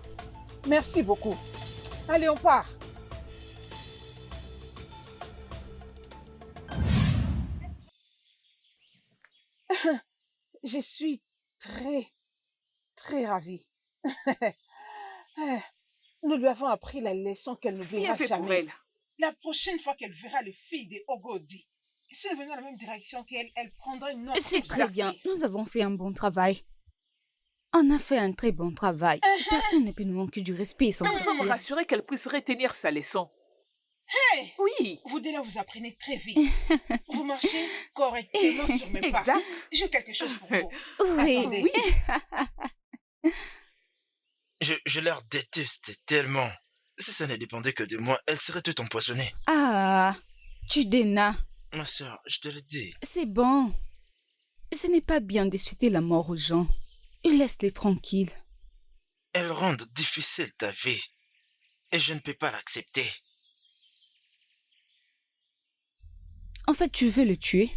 Merci beaucoup. Allez, on part. Je suis très ravie. Nous lui avons appris la leçon qu'elle n'oubliera Bien fait pour jamais. elle. La prochaine fois qu'elle verra les filles des Ogodi, si nous venons dans la même direction qu'elle, elle prendra une autre C'est très partie. bien. Nous avons fait un bon travail. On a fait un très bon travail. Personne ne peut nous manquer du respect sans Nous sommes sortir. rassurés qu'elle puisse retenir sa leçon. Hey! Oui. Vous deux là, vous apprenez très vite. Vous marchez correctement sur mes pas. Exact. J'ai quelque chose pour vous. Oui. Attendez. Je leur déteste tellement. Si ça ne dépendait que de moi, elle serait toute empoisonnée. Ah, Chidena, Ma soeur, je te le dis. c'est bon. Ce n'est pas bien de souhaiter la mort aux gens. Laisse-les tranquilles. Elles rendent difficile ta vie. Et je ne peux pas l'accepter. En fait, tu veux le tuer?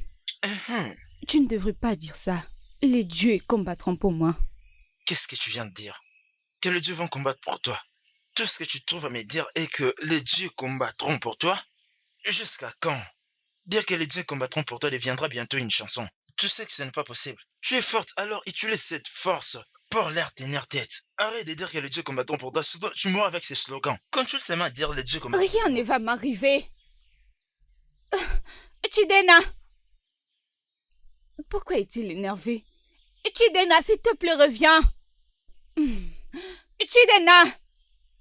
Tu ne devrais pas dire ça. Les dieux combattront pour moi. Qu'est-ce que tu viens de dire? Que les dieux vont combattre pour toi. Tout ce que tu trouves à me dire est que les dieux combattront pour toi? Jusqu'à quand? Dire que les dieux combattront pour toi deviendra bientôt une chanson. Tu sais que ce n'est pas possible. Tu es forte, alors utilise cette force pour leur tenir tête. Arrête de dire que les dieux combattront pour toi, sinon tu mourras avec ces slogans. Continue seulement à dire les dieux combattront. Rien ne va m'arriver. Chidena! Pourquoi est-il énervé? Chidena, s'il te plaît, reviens. Chidena!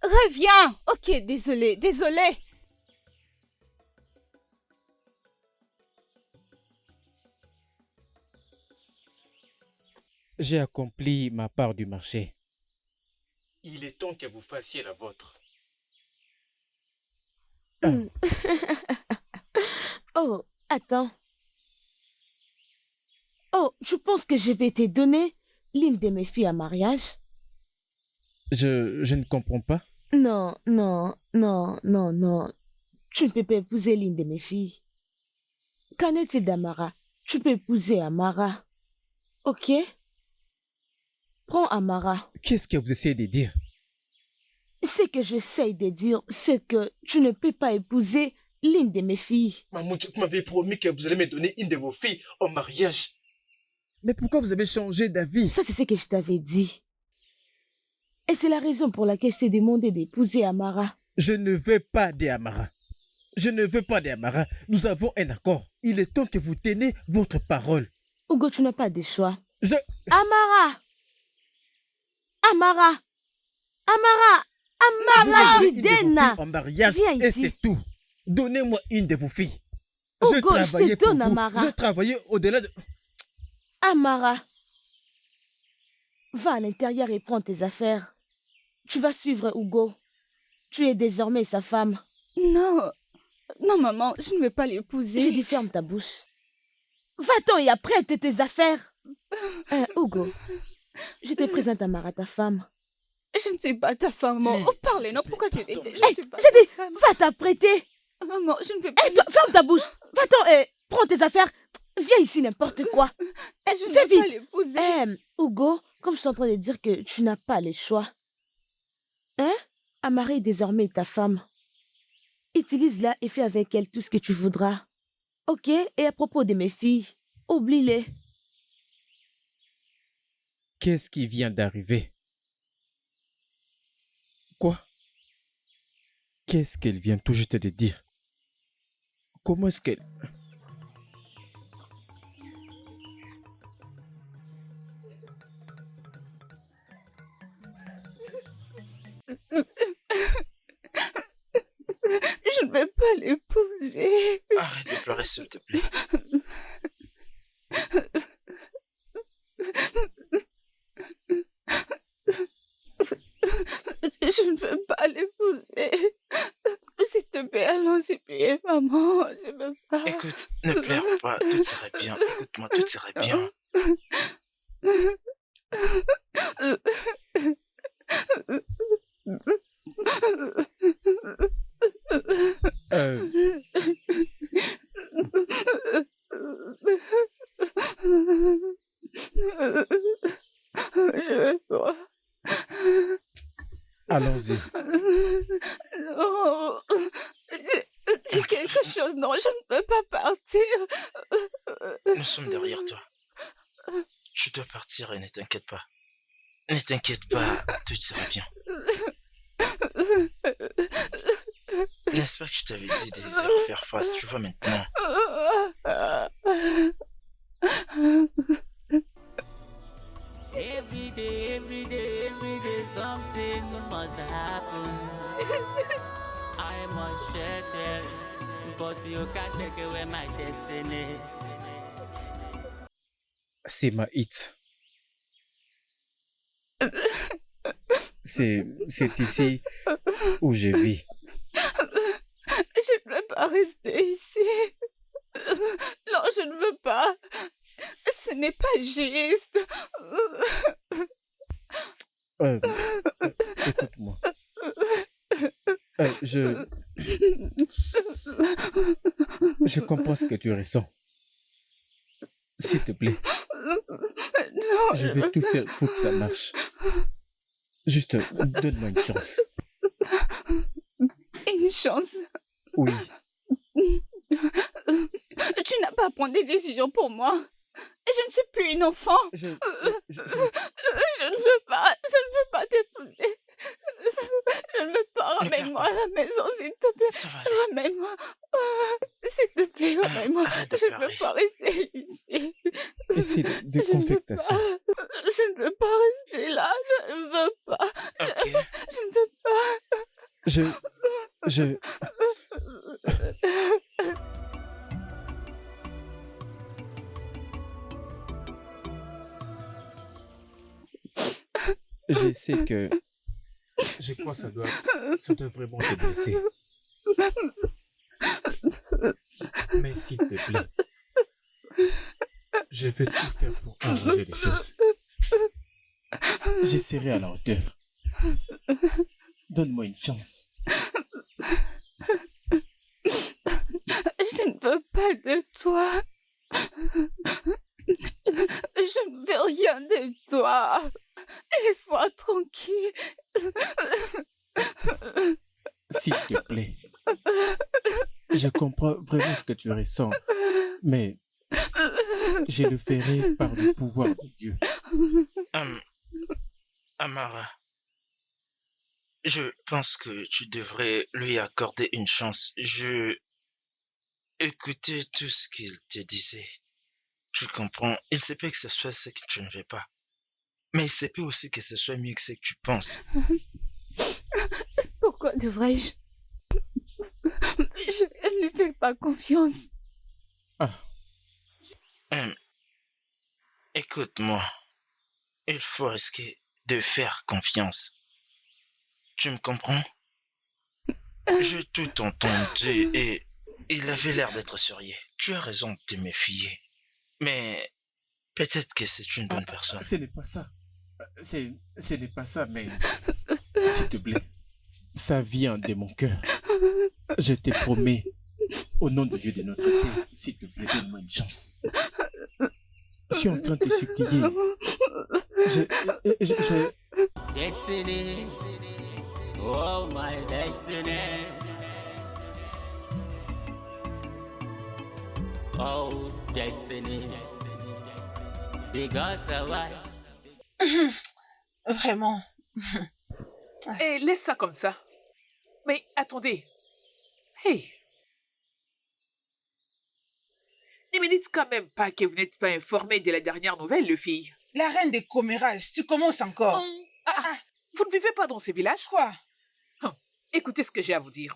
Reviens! Ok, désolé. J'ai accompli ma part du marché. Il est temps que vous fassiez la vôtre. Oh, attends. Oh, je pense que je vais te donner l'une de mes filles en mariage. Je ne comprends pas. Non. Tu ne peux pas épouser l'une de mes filles. Qu'en est-il d'Amara? Tu peux épouser Amara. Ok? Prends Amara. Qu'est-ce que vous essayez de dire? Ce que j'essaye de dire, c'est que tu ne peux pas épouser l'une de mes filles. Maman, tu m'avais promis que vous allez me donner une de vos filles en mariage. Mais pourquoi vous avez changé d'avis? Ça, c'est ce que je t'avais dit. Et c'est la raison pour laquelle je t'ai demandé d'épouser Amara. Je ne veux pas d'Amara. Je ne veux pas d'Amara. Nous avons un accord. Il est temps que vous teniez votre parole. Hugo, tu n'as pas de choix. Amara, Dena. en mariage, Viens et ici. c'est tout. Donnez-moi une de vos filles. Hugo, je travaillais te donne pour vous. Amara. Je travaillais au-delà de... Amara, va à l'intérieur et prends tes affaires. Tu vas suivre Hugo. Tu es désormais sa femme. Non, maman, je ne veux pas l'épouser. J'ai dit ferme ta bouche. Va-t'en et apprête tes affaires. Hugo, je te présente Amara, ta femme. Je ne suis pas ta femme, maman. Oh, parlez, non, pourquoi tu l'étais? J'ai dit, va t'apprêter. Maman, je ne veux pas... Toi, ferme ta bouche. Va-t'en et prends tes affaires. Viens ici, n'importe quoi. Je ne Fais veux pas vite. l'épouser. Hugo, comme je suis en train de dire que tu n'as pas le choix. Amara est désormais ta femme. Utilise-la et fais avec elle tout ce que tu voudras. Ok? Et à propos de mes filles, oublie-les. Qu'est-ce qui vient d'arriver? Quoi? Qu'est-ce qu'elle vient tout juste de dire? Comment est-ce qu'elle... Je ne vais pas l'épouser. Arrête de pleurer, s'il te plaît. Je ne veux pas l'épouser. S'il te plaît, allons-y, prier, maman. Je ne veux pas. Écoute, ne pleure pas, tout sera bien. Écoute-moi, tout sera bien. Je veux pas. Allons-y. Non. Dis quelque chose. Non, je ne peux pas partir. Nous sommes derrière toi. Tu dois partir et ne t'inquiète pas. Ne t'inquiète pas, tout ira bien. N'est-ce pas que je t'avais dit de leur faire face, tu vois maintenant. Every day, something must happen. I must share it, but you can't take away my destiny. C'est ma hit. c'est ici où je vis. Je ne veux pas rester ici. Non, je ne veux pas. Ce n'est pas juste. Écoute-moi. Je comprends ce que tu ressens. S'il te plaît. Non, je vais tout faire pour que ça marche. Juste, donne-moi une chance. Une chance? Oui. Tu n'as pas à prendre des décisions pour moi. Je ne suis plus une enfant. Je ne veux pas t'épouser. Je ne veux pas. Ramène-moi à la maison, s'il te plaît. Ramène-moi. S'il te plaît, ramène-moi. Je ne veux pas rester ici. Essaye de confortation. Je ne veux pas rester là. Je ne veux pas. Je ne veux pas. Je sais que... Je crois que ça doit vraiment te blesser. Mais s'il te plaît, je vais tout faire pour arranger les choses. Je serai à la hauteur. Donne-moi une chance. Je ne veux pas de toi. Je ne veux rien de toi. Laisse-moi tranquille. S'il te plaît. Je comprends vraiment ce que tu ressens, mais je le ferai par le pouvoir de Dieu. Amara, je pense que tu devrais lui accorder une chance. Je écoutais tout ce qu'il te disait. Tu comprends? Il se peut que ce soit ce que tu ne veux pas. Mais il se peut aussi que ce soit mieux que ce que tu penses. Pourquoi devrais-je? Je ne lui fais pas confiance. Écoute-moi. Il faut risquer de faire confiance. Tu me comprends? J'ai tout entendu et il avait l'air d'être sérieux. Tu as raison de te méfier. Mais peut-être que c'est une bonne personne. Ce n'est pas ça. Ce n'est pas ça, mais... S'il te plaît, ça vient de mon cœur. Je te promets, au nom de Dieu de notre terre, s'il te plaît, donne-moi une chance. Je suis en train de te supplier. Destiny, oh my destiny. Oh destiny, because why? Vraiment. Et laisse ça comme ça. Mais attendez. Hey. Ne me dites quand même pas que vous n'êtes pas informé de la dernière nouvelle, le fille. La reine des commérages, tu commences encore. Vous ne vivez pas dans ce village? Quoi? Écoutez ce que j'ai à vous dire.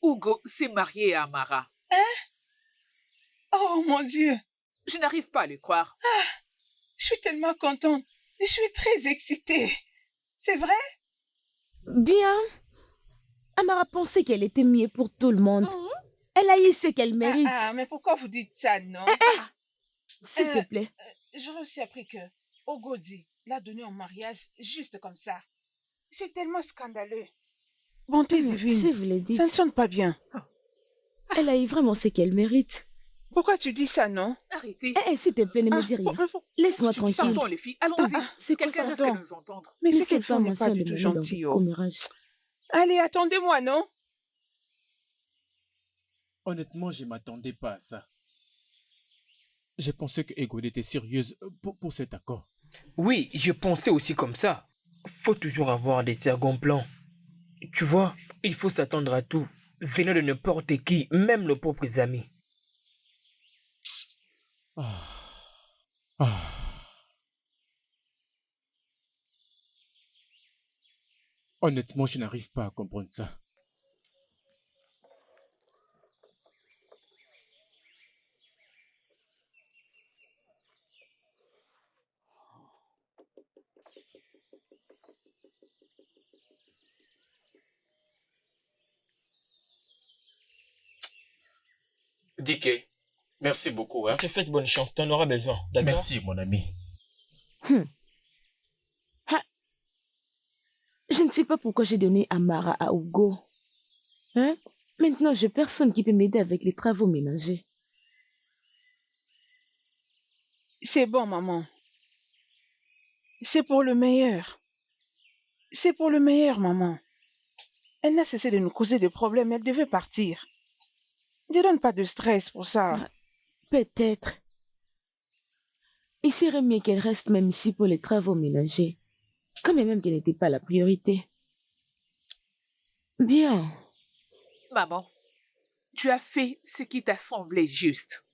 Hugo s'est marié à Amara. Hein? Oh mon Dieu. Je n'arrive pas à le croire. Je suis tellement contente. Je suis très excitée. C'est vrai? Bien. Amara pensait qu'elle était mieux pour tout le monde. Elle a eu ce qu'elle mérite. Mais pourquoi vous dites ça, non? S'il te plaît. J'aurais aussi appris que Ogodi l'a donné en mariage juste comme ça. C'est tellement scandaleux. Bonté divine. Si vous le dites. Ça ne sonne pas bien. Elle a eu vraiment ce qu'elle mérite. Pourquoi tu dis ça, non? Arrêtez. S'il te plaît, ne me dis rien. Laisse-moi tranquille. Sortons, les filles. Allons-y. C'est quoi Quelqu'un ça? risque de nous entendre. Mais Ne c'est qu'elle faites pas n'est pas mention du de tout mon nom dans gentille. vos commérages. Allez, attendez-moi, non? Honnêtement, je ne m'attendais pas à ça. Je pensais que Egode était sérieuse pour cet accord. Oui, je pensais aussi comme ça. Faut toujours avoir des seconds plans. Tu vois, il faut s'attendre à tout, venant de n'importe qui, même nos propres amis. Honnêtement, je n'arrive pas à comprendre ça. Dike, merci beaucoup. Hein? Je te souhaite bonne chance, tu en auras besoin, d'accord? Merci, mon ami. Je ne sais pas pourquoi j'ai donné Amara à Hugo. Hein? Maintenant, j'ai personne qui peut m'aider avec les travaux ménagers. C'est bon, maman. C'est pour le meilleur. C'est pour le meilleur, maman. Elle n'a cessé de nous causer des problèmes, elle devait partir. Ne donne pas de stress pour ça. Peut-être. Il serait mieux qu'elle reste même ici pour les travaux ménagers. Quand même qu'elle n'était pas la priorité. Bien. Maman, tu as fait ce qui t'a semblé juste.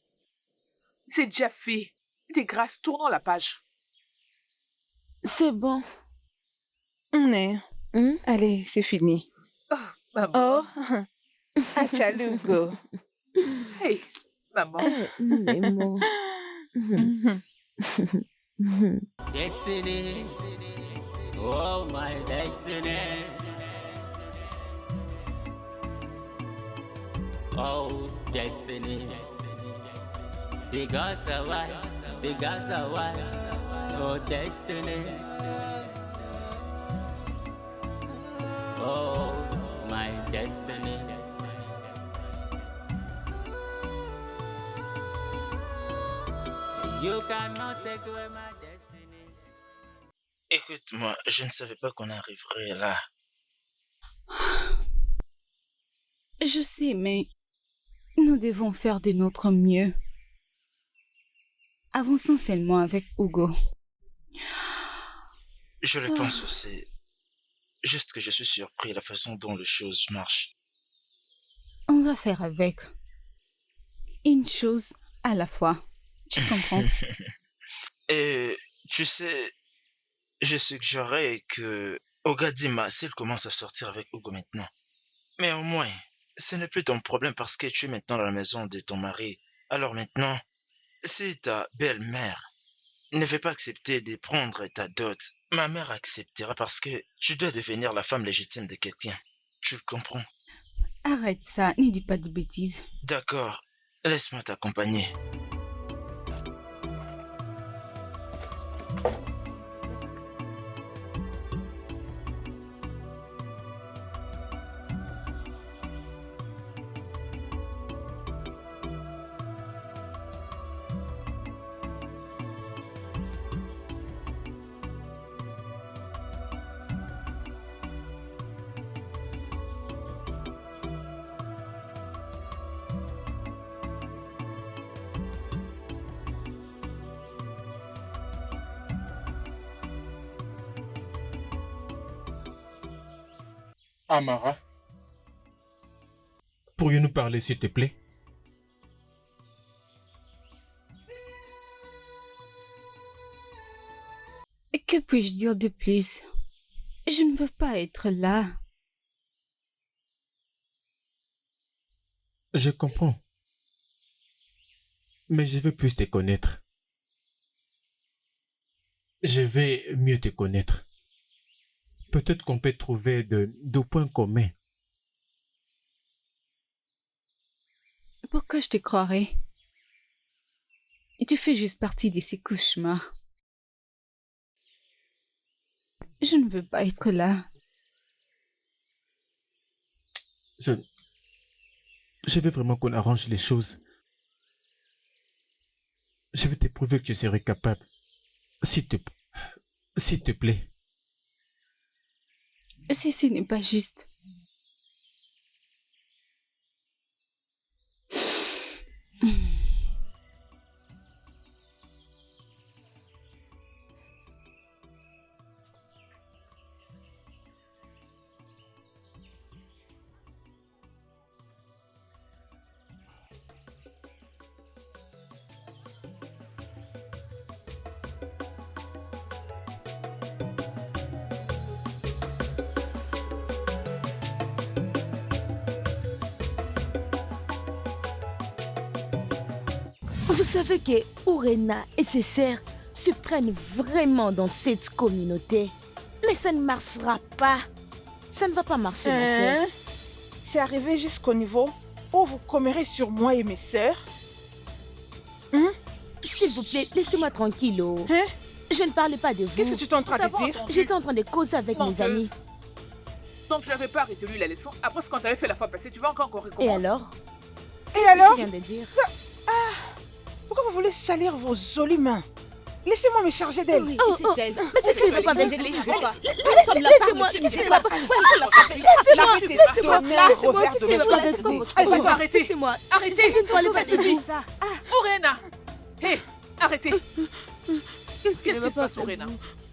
C'est déjà fait. De grâce, tournons la page. C'est bon. On est. Allez, c'est fini. Oh, maman. Oh, Achalugo. Hey, maman. Nemo. Destiny, oh my destiny. Oh destiny, because of what, oh destiny. Oh my destiny. You cannot take away my destiny. Écoute-moi, je ne savais pas qu'on arriverait là. Je sais, mais nous devons faire de notre mieux. Avançons seulement avec Hugo. Je le pense aussi. Juste que je suis surpris de la façon dont les choses marchent. On va faire avec. Une chose à la fois. Tu comprends? Et tu sais, je suggérerais que Ogadima, s'il commence à sortir avec Hugo maintenant. Mais au moins, ce n'est plus ton problème parce que tu es maintenant dans la maison de ton mari. Alors maintenant, si ta belle-mère ne veut pas accepter de prendre ta dot, ma mère acceptera parce que tu dois devenir la femme légitime de quelqu'un. Tu le comprends? Arrête ça, ne dis pas de bêtises. D'accord, laisse-moi t'accompagner. Amara, pourrions-nous parler s'il te plaît? Que puis-je dire de plus? Je ne veux pas être là. Je comprends. Mais je veux plus te connaître. Je vais mieux te connaître. Peut-être qu'on peut trouver de points communs. Pourquoi je te croirais? Tu fais juste partie de ces cauchemars. Je ne veux pas être là. Je veux vraiment qu'on arrange les choses. Je vais te prouver que je serai capable. S'il te plaît. Si ce n'est pas juste. Vous savez que Urena et ses sœurs se prennent vraiment dans cette communauté. Mais ça ne marchera pas. Ça ne va pas marcher, ma sœur. C'est arrivé jusqu'au niveau où vous commerez sur moi et mes sœurs. S'il vous plaît, laissez-moi tranquille. Je ne parlais pas de vous. Qu'est-ce que tu es en train de dire? J'étais en train de causer avec mes amis. Donc je n'avais pas retenu la leçon. Après ce qu'on t'avait fait la fois passée, tu vas encore recommencer. Et alors? Et alors? Tu viens de dire? Pourquoi vous voulez salir vos jolies mains? Laissez-moi me charger d'elle. Oui, c'est elle. Laissez-moi pas avec Laissez-moi. Laissez-moi. Arrêtez. Laissez-moi. Arrêtez. Ça suffit. Orena. Hé, arrêtez. Qu'est-ce qui se passe, Orena?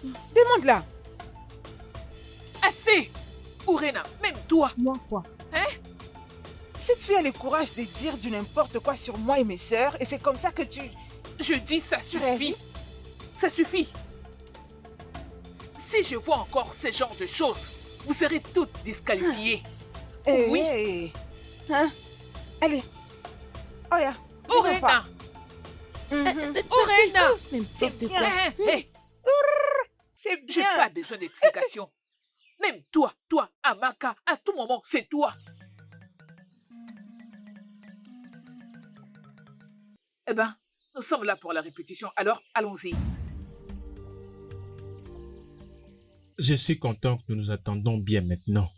Demande-la. Assez. Orena, même toi. Moi quoi? Cette fille a le courage de dire du n'importe quoi sur moi et mes sœurs, et c'est comme ça que tu... Je dis ça suffit. Ça suffit. Si je vois encore ce genre de choses, vous serez toutes disqualifiées. Oui. Allez. Oya. Orena. Orena. C'est bien. C'est bien. J'ai pas besoin d'explications. Même toi, Amaka, à tout moment, c'est toi. Eh ben, nous sommes là pour la répétition, alors allons-y. Je suis content que nous nous attendons bien maintenant.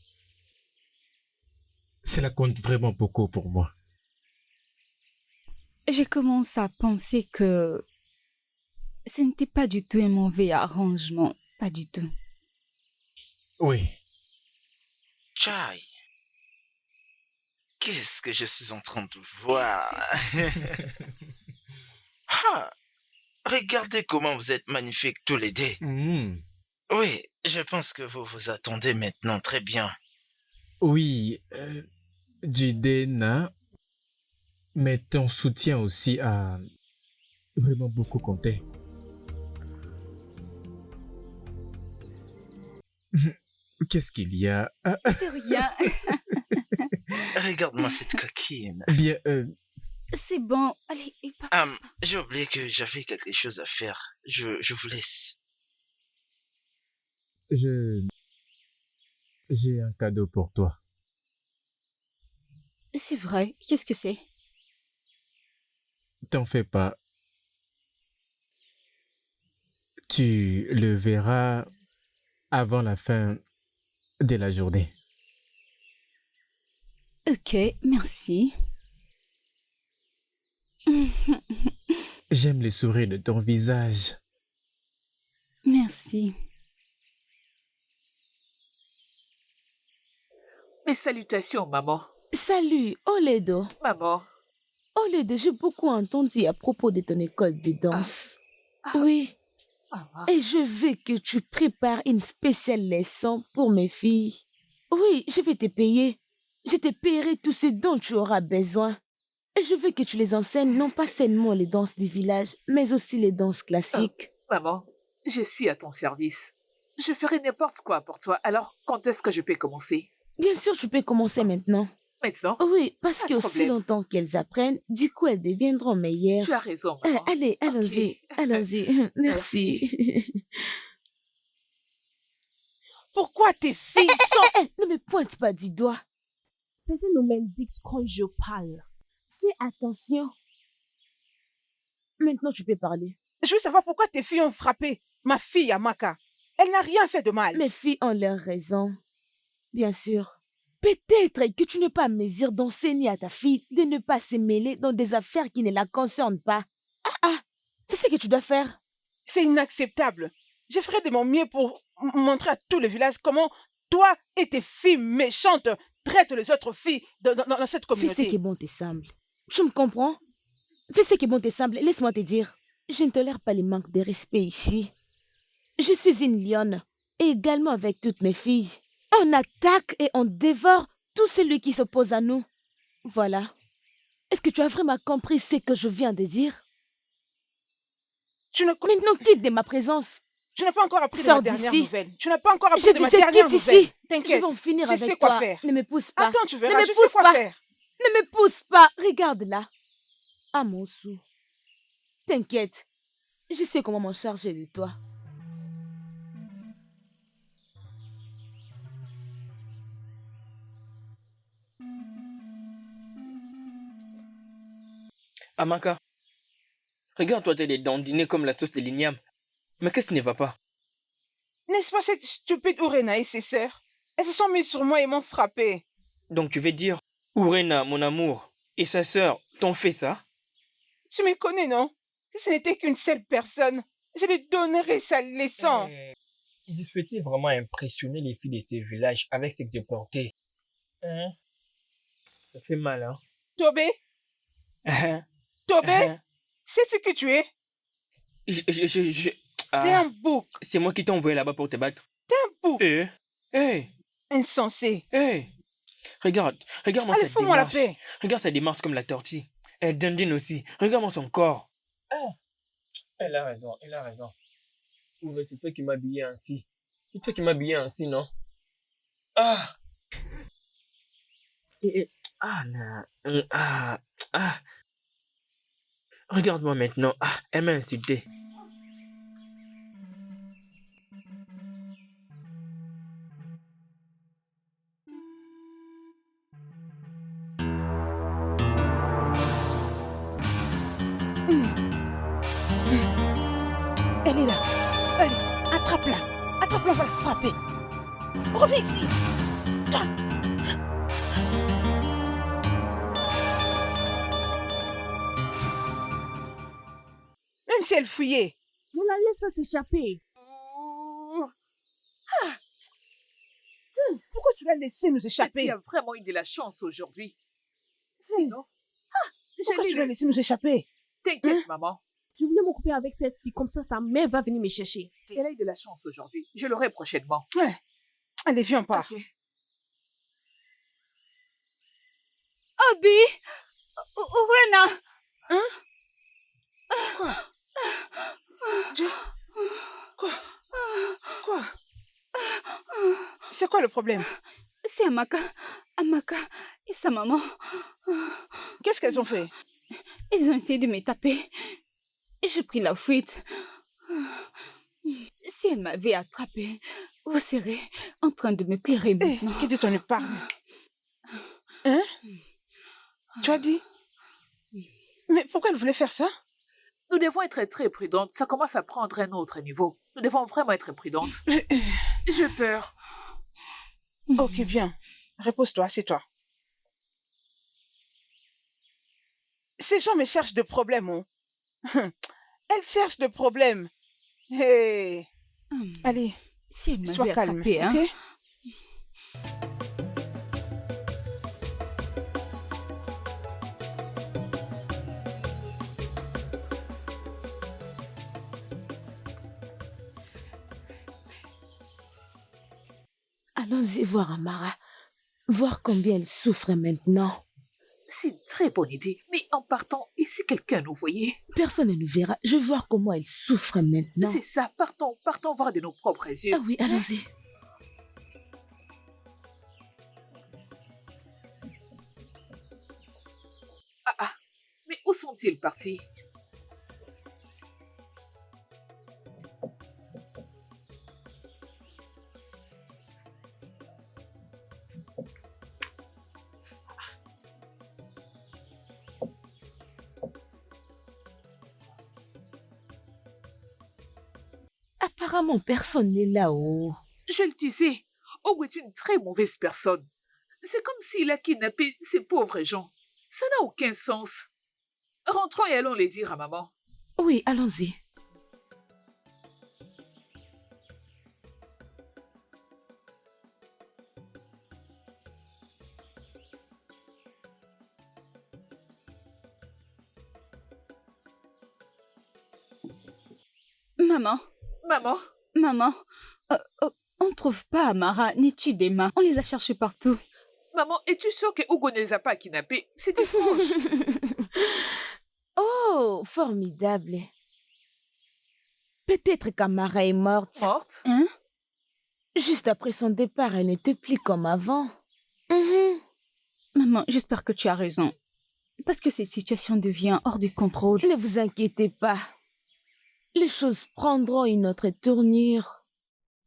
Cela compte vraiment beaucoup pour moi. Je commence à penser que ce n'était pas du tout un mauvais arrangement. Pas du tout. Oui. Chai. Qu'est-ce que je suis en train de voir? Regardez comment vous êtes magnifiques tous les deux. Oui, je pense que vous vous attendez maintenant très bien. Oui, Jidena, mais ton soutien aussi a vraiment beaucoup compté. Qu'est-ce qu'il y a? C'est rien. Regarde-moi cette coquine. Bien, C'est bon. Allez, j'ai oublié que j'avais quelque chose à faire. Je vous laisse. J'ai un cadeau pour toi. C'est vrai. Qu'est-ce que c'est? T'en fais pas. Tu le verras avant la fin de la journée. Ok, merci. J'aime le sourire de ton visage. Merci. Mes salutations, maman. Salut, Oledo. Maman. Oledo, j'ai beaucoup entendu à propos de ton école de danse. Oui. Et je veux que tu prépares une spéciale leçon pour mes filles. Oui, je vais te payer. Je te paierai tout ce dont tu auras besoin. Et je veux que tu les enseignes non pas seulement les danses du village, mais aussi les danses classiques. Maman, je suis à ton service. Je ferai n'importe quoi pour toi. Alors, quand est-ce que je peux commencer? Bien sûr, tu peux commencer maintenant. Maintenant? Oui, parce Pas de qu'aussi problème. longtemps qu'elles apprennent, du coup, elles deviendront meilleures. Tu as raison, maman. Allez, allons-y, allons-y. Merci. Pourquoi tes filles sont... Ne me pointe pas du doigt. Personne ne m'indique quand je parle. Fais attention. Maintenant, tu peux parler. Je veux savoir pourquoi tes filles ont frappé ma fille Amaka. Elle n'a rien fait de mal. Mes filles ont leur raison. Bien sûr. Peut-être que tu n'es pas à mesure d'enseigner à ta fille de ne pas se mêler dans des affaires qui ne la concernent pas. C'est ce que tu dois faire. C'est inacceptable. Je ferai de mon mieux pour montrer à tout le village comment toi et tes filles méchantes traitent les autres filles dans cette communauté. Fais ce qui bon te semble. Tu me comprends? Fais ce qui bon te semble. Laisse-moi te dire. Je ne tolère pas les manques de respect ici. Je suis une lionne. Et également avec toutes mes filles. On attaque et on dévore tout celui qui s'oppose à nous. Voilà. Est-ce que tu as vraiment compris ce que je viens de dire? Maintenant, quitte de ma présence. Je n'ai pas encore appris de Sors ma dernière d'ici. nouvelle. Tu n'as pas encore appris Je de ma disais dernière quitte nouvelle. ici. T'inquiète. Je vais en finir Je avec sais quoi toi. faire. Ne me pousse pas. Attends, tu verras, Ne me je sais pousse quoi pas. faire. Ne me pousse pas. Regarde là. À mon sou. T'inquiète. Je sais comment m'en charger de toi. Amaka, regarde-toi tes les dents dîner comme la sauce de l'igname. Mais qu'est-ce qui ne va pas? N'est-ce pas cette stupide Urena et ses sœurs? Elles se sont mises sur moi et m'ont frappé. Donc tu veux dire, Urena, mon amour, et sa sœur t'ont fait ça? Tu me connais, non? Si ce n'était qu'une seule personne, je lui donnerais sa leçon. Ils souhaitaient vraiment impressionner les filles de ce village avec ce qu'ils portaient. Hein? Ça fait mal, hein? Tobé? Tobé? Sais-tu qui tu es? T'es un bouc. C'est moi qui t'ai envoyé là-bas pour te battre. T'es un bouc. Hey. Insensé. Hey. Regarde-moi Allez, cette fous-moi la démarche. paix. Regarde sa démarche comme la tortille. Elle dandine aussi. Regarde-moi son corps. Elle a raison. Ouvre, c'est toi qui m'as habillé ainsi. C'est toi qui m'as habillé ainsi, non? Regarde-moi maintenant. Elle m'a insulté. Elle est là. Allez, attrape-la. Attrape-la, on va la frapper. Reviens ici. Toi. Même si elle fuyait. Ne la laisse pas s'échapper. Pourquoi tu l'as laissé nous échapper? Cette fille a vraiment eu de la chance aujourd'hui. Non? Pourquoi tu l'as laissé nous échapper? T'inquiète, maman. Je voulais m'occuper avec cette fille, comme ça sa mère va venir me chercher. Elle a eu de la chance aujourd'hui. Je l'aurai prochainement. Ouais. Allez, viens, on part. Abi! Urena! Hein? Quoi? C'est quoi le problème? C'est Amaka et sa maman. Qu'est-ce qu'elles ont fait? Ils ont essayé de me taper. J'ai pris la fuite. Si elle m'avait attrapée, vous serez en train de me pleurer maintenant. Qui dit ton parle? Hein? Tu as dit? Mais pourquoi elle voulait faire ça? Nous devons être très prudentes. Ça commence à prendre un autre niveau. Nous devons vraiment être prudentes. J'ai peur. Ok, bien. Repose-toi, assieds-toi. Ces gens me cherchent de problèmes, oh. Elles cherchent de problèmes. Hey. Allez, si elle sois calme, attrapée, hein? ok? Allons-y voir Amara. Voir combien elle souffre maintenant. C'est une très bonne idée. Mais en partant, et si quelqu'un nous voyait? Personne ne nous verra. Je veux voir comment elle souffre maintenant. C'est ça. Partons voir de nos propres yeux. Ah oui, allons-y. Mais où sont-ils partis? Apparemment, personne n'est là-haut. Je le disais, Ogo est une très mauvaise personne. C'est comme s'il a kidnappé ces pauvres gens. Ça n'a aucun sens. Rentrons et allons les dire à maman. Oui, allons-y. Maman, on ne trouve pas Amara ni Chidema. On les a cherchés partout. Maman, es-tu sûre que Hugo ne les a pas kidnappés? C'est étrange. Oh, formidable. Peut-être qu'Amara est morte. Morte? Hein? Juste après son départ, elle n'était plus comme avant. Maman, j'espère que tu as raison. Parce que cette situation devient hors du contrôle. Ne vous inquiétez pas. les choses prendront une autre tournure.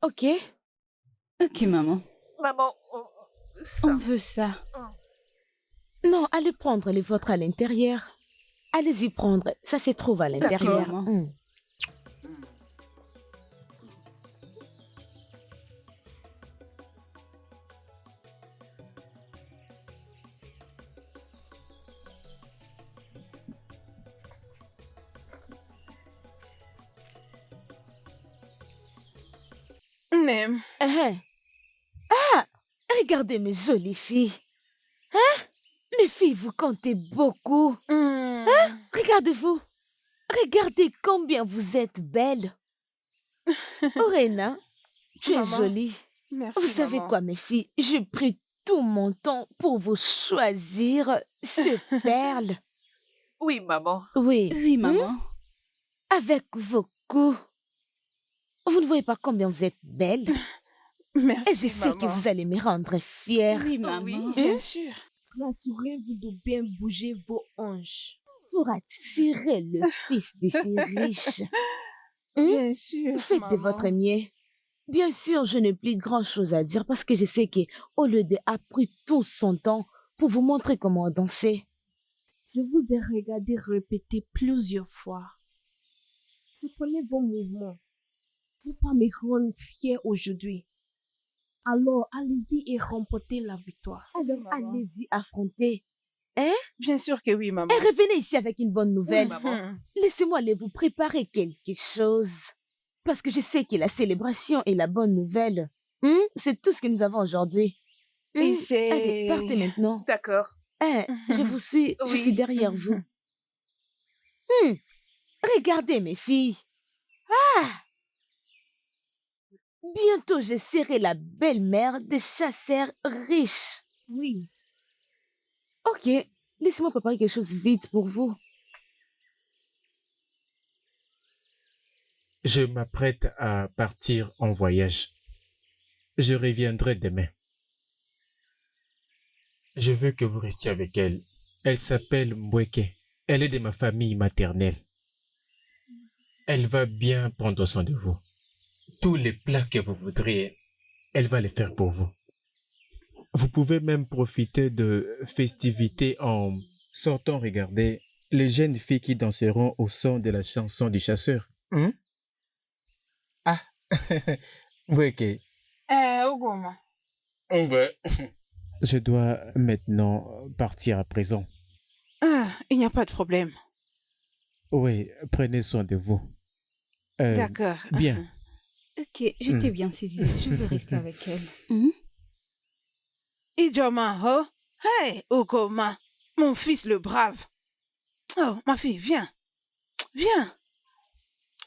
Ok? Ok, maman. Maman, On veut ça. Non, allez prendre les vôtres à l'intérieur. Allez-y prendre. Ça se trouve à l'intérieur. maman. Nem. Ah, regardez mes jolies filles. Hein? Mes filles, vous comptez beaucoup. Hein? Regardez-vous. Regardez combien vous êtes belles. Orena, tu es Maman. jolie. Merci, Vous savez maman. quoi, mes filles? J'ai pris tout mon temps pour vous choisir ces perles. Oui, maman. Oui. Oui, maman. Avec vos coups. Vous ne voyez pas combien vous êtes belles? Merci, Et je sais que maman. vous allez me rendre fière. Oui, maman. Oui, bien sûr. Rassurez-vous de bien bouger vos hanches. Pour attirer le fils de ces riches. Bien sûr, Faites de maman. votre mieux. Bien sûr, je n'ai plus grand-chose à dire parce que je sais que au lieu de a pris tout son temps pour vous montrer comment danser. Je vous ai regardé répéter plusieurs fois. Reprenez vos mouvements. Vous pas me rendre fier aujourd'hui. Alors, allez-y et remportez la victoire. Alors, maman. allez-y affronter. Hein? Bien sûr que oui, maman. Et revenez ici avec une bonne nouvelle. maman. Laissez-moi aller vous préparer quelque chose. Parce que je sais que la célébration et la bonne nouvelle, c'est tout ce que nous avons aujourd'hui. Et c'est... Allez, partez maintenant. D'accord. Je vous suis, je Oui. suis derrière vous. Regardez mes filles. Ah! Bientôt, je serai la belle-mère des chasseurs riches. Oui. Ok, laissez-moi préparer quelque chose vite pour vous. Je m'apprête à partir en voyage. Je reviendrai demain. Je veux que vous restiez avec elle. Elle s'appelle Mbweke. Elle est de ma famille maternelle. Elle va bien prendre soin de vous. Tous les plats que vous voudriez, elle va les faire pour vous. Vous pouvez même profiter de festivités en sortant regarder les jeunes filles qui danseront au son de la chanson du chasseur. Ah, Mbweke. Ogoma. Je dois maintenant partir à présent. Il n'y a pas de problème. Oui, prenez soin de vous. D'accord. Bien. Ok, je t'ai bien saisi. Je veux rester avec elle. Idjoma, oh. Hey, Ogoma. Mon fils le brave. Oh, ma fille, viens. Viens.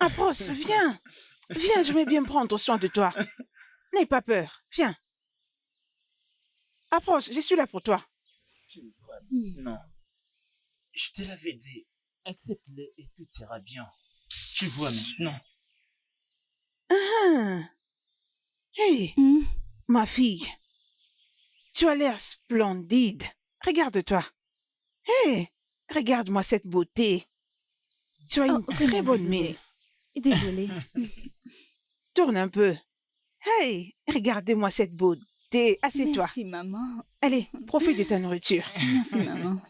Approche, viens. Viens, je vais bien prendre soin de toi. N'aie pas peur. Viens. Approche, je suis là pour toi. Non. Je te l'avais dit. Accepte-le et tout ira bien. Tu vois maintenant. Hey, ma fille. Tu as l'air splendide. Regarde-toi. Hey, regarde-moi cette beauté. Tu as une très bonne mine. Désolée. Tourne un peu. Hey, regardez-moi cette beauté. Assieds-toi. Merci, maman. Allez, profite de ta nourriture. Merci, maman.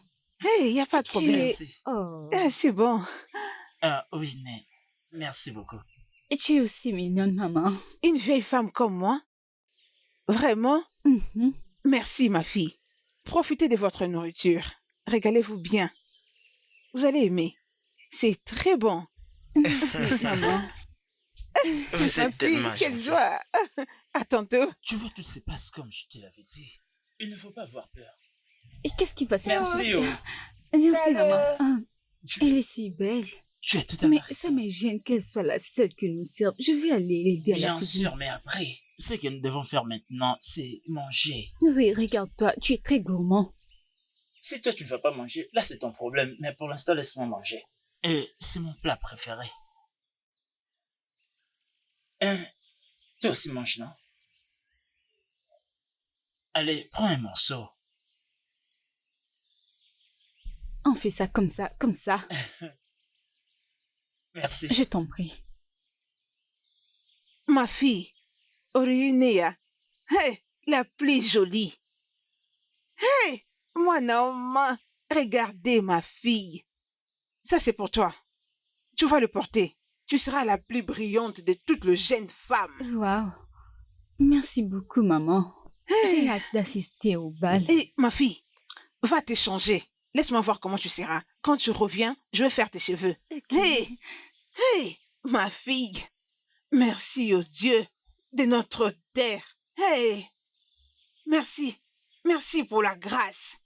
Hey, il n'y a pas de problème. Merci. Oh. C'est bon. Ah oui, Né. Merci beaucoup. Et tu es aussi mignonne, maman. Une vieille femme comme moi? Vraiment? Merci, ma fille. Profitez de votre nourriture. Régalez-vous bien. Vous allez aimer. C'est très bon. Merci, maman. Vous Ma êtes fille, tellement quelle gentil. joie. À tantôt. Tu vois, tout se passe comme je te l'avais dit. Il ne faut pas avoir peur. Et qu'est-ce qui va se Merci, passer? oh. Merci, maman. Elle est si belle. Tu as tout à Mais fait ça me gêne qu'elle soit la seule qui nous serve. Je vais aller l'aider à la Bien cuisine. sûr, mais après, ce que nous devons faire maintenant, c'est manger. Oui, regarde-toi, tu es très gourmand. Si toi tu ne vas pas manger, là c'est ton problème. Mais pour l'instant, laisse-moi manger. C'est mon plat préféré. Toi aussi manges, non? Allez, prends un morceau. On fait ça comme ça, comme ça. Merci. Je t'en prie. Ma fille, Orinéa, hey, la plus jolie. Hey, mon homme, regardez ma fille. Ça, c'est pour toi. Tu vas le porter. Tu seras la plus brillante de toutes les jeunes femmes. Waouh. Merci beaucoup, maman. J'ai hâte d'assister au bal. Hé, ma fille, va te changer. Laisse-moi voir comment tu seras. Quand tu reviens, je vais faire tes cheveux. Hé, hé, ma fille. Merci aux dieux de notre terre. Hé, merci. Merci pour la grâce.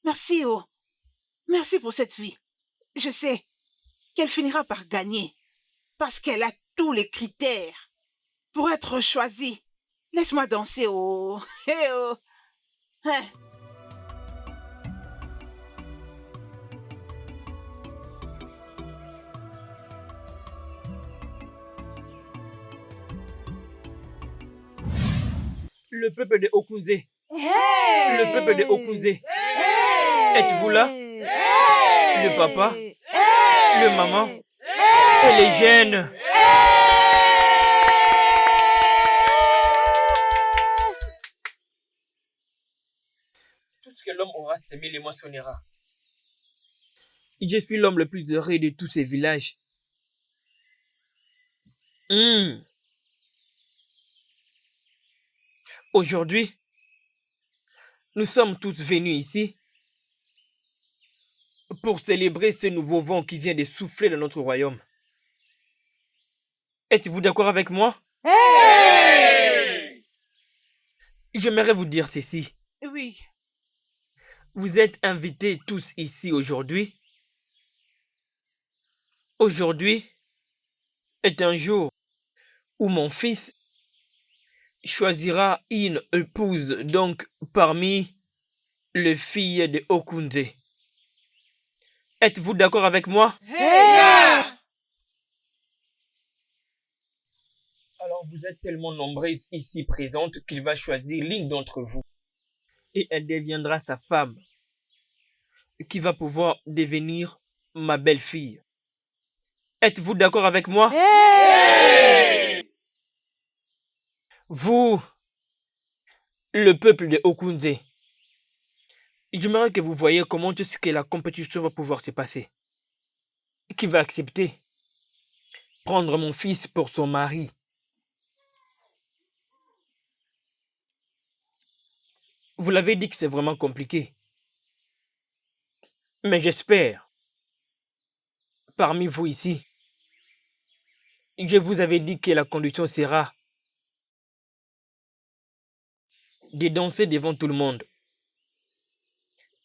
Merci, oh. Merci pour cette fille. Je sais qu'elle finira par gagner parce qu'elle a tous les critères pour être choisie. Laisse-moi danser, oh. Hé, oh. Hein. Le peuple de Okunze. Hey! Le peuple de Okunze. Hey! Êtes-vous là? Hey! Le papa, Hey! le maman Hey! et les jeunes. Tout ce que l'homme aura semé l'émotionnera. Je suis l'homme le plus heureux de tous ces villages. Aujourd'hui, nous sommes tous venus ici pour célébrer ce nouveau vent qui vient de souffler dans notre royaume. Êtes-vous d'accord avec moi? Hey! J'aimerais vous dire ceci. Oui. Vous êtes invités tous ici aujourd'hui. Aujourd'hui est un jour où mon fils choisira une épouse donc parmi les filles de Okunze. Êtes-vous d'accord avec moi? Hey! Alors vous êtes tellement nombreuses ici présentes qu'il va choisir l'une d'entre vous. Et elle deviendra sa femme, qui va pouvoir devenir ma belle-fille. Êtes-vous d'accord avec moi? Hey! Vous, le peuple de Okunze, j'aimerais que vous voyiez comment est-ce que la compétition va pouvoir se passer. Qui va accepter prendre mon fils pour son mari? Vous l'avez dit que c'est vraiment compliqué. Mais j'espère, parmi vous ici, je vous avais dit que la condition sera de danser devant tout le monde.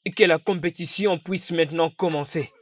Et que la compétition puisse maintenant commencer.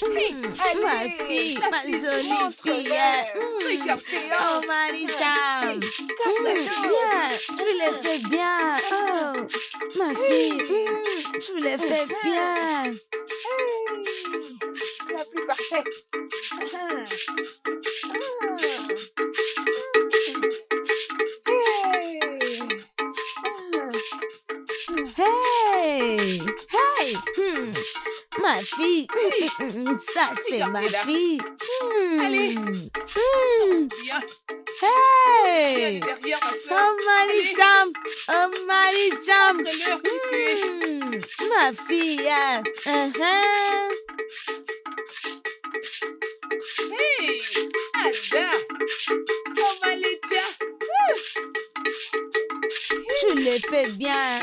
Ma fille, ma jolie fille. Oh, Marie-Jam. Bien, tu le fais bien. Oh, ma fille, tu le fais bien. La plus parfaite. Hey, hey, ma fille, ça c'est ma fille. Allez, bien. Hey, Derrière ma soeur. oh Marie-Jam, oh Marie-Jam. Montre-leur qui tu es. Ma fille, Hey, Ada. Oh, Malitia. Tu le fais bien,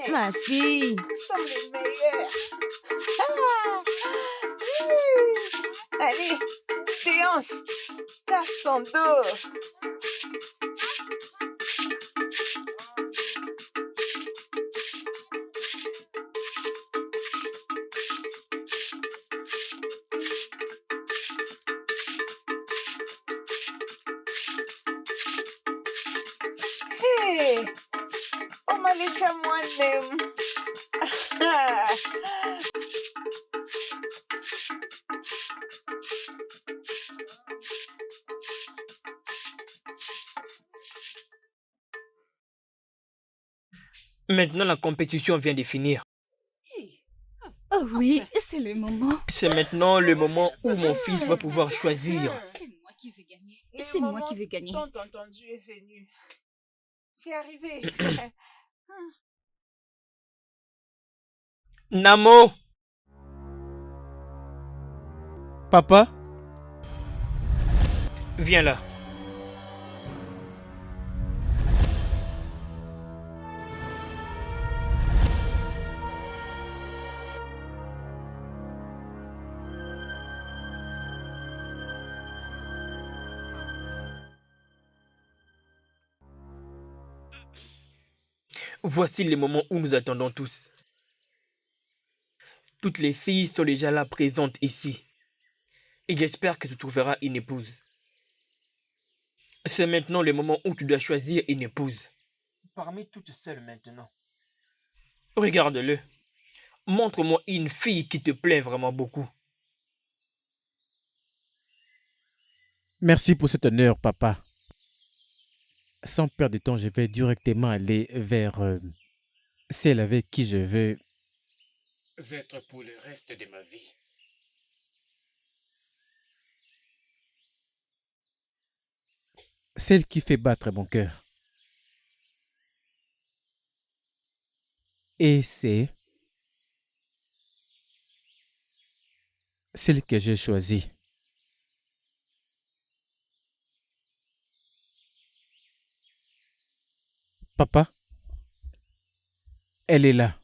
ma fille. Nous sommes les meilleurs. Allez, déance, casse ton dos. Hey, oh Malicha Mwanem. Maintenant, la compétition vient de finir. Oh oui, c'est le moment. C'est maintenant le moment où mon fils va pouvoir choisir. C'est moi qui vais gagner. C'est moi qui vais gagner. Tant entendu est venu. C'est arrivé. Namo, Papa, viens là. Voici les moments où nous attendons tous. Toutes les filles sont déjà là présentes ici. Et j'espère que tu trouveras une épouse. C'est maintenant le moment où tu dois choisir une épouse. Parmi toutes celles maintenant. Regarde-le. Montre-moi une fille qui te plaît vraiment beaucoup. merci pour cet honneur, papa. Sans perdre de temps, je vais directement aller vers celle avec qui je veux Être pour le reste de ma vie. celle qui fait battre mon cœur. Et c'est celle que j'ai choisie. Papa, elle est là.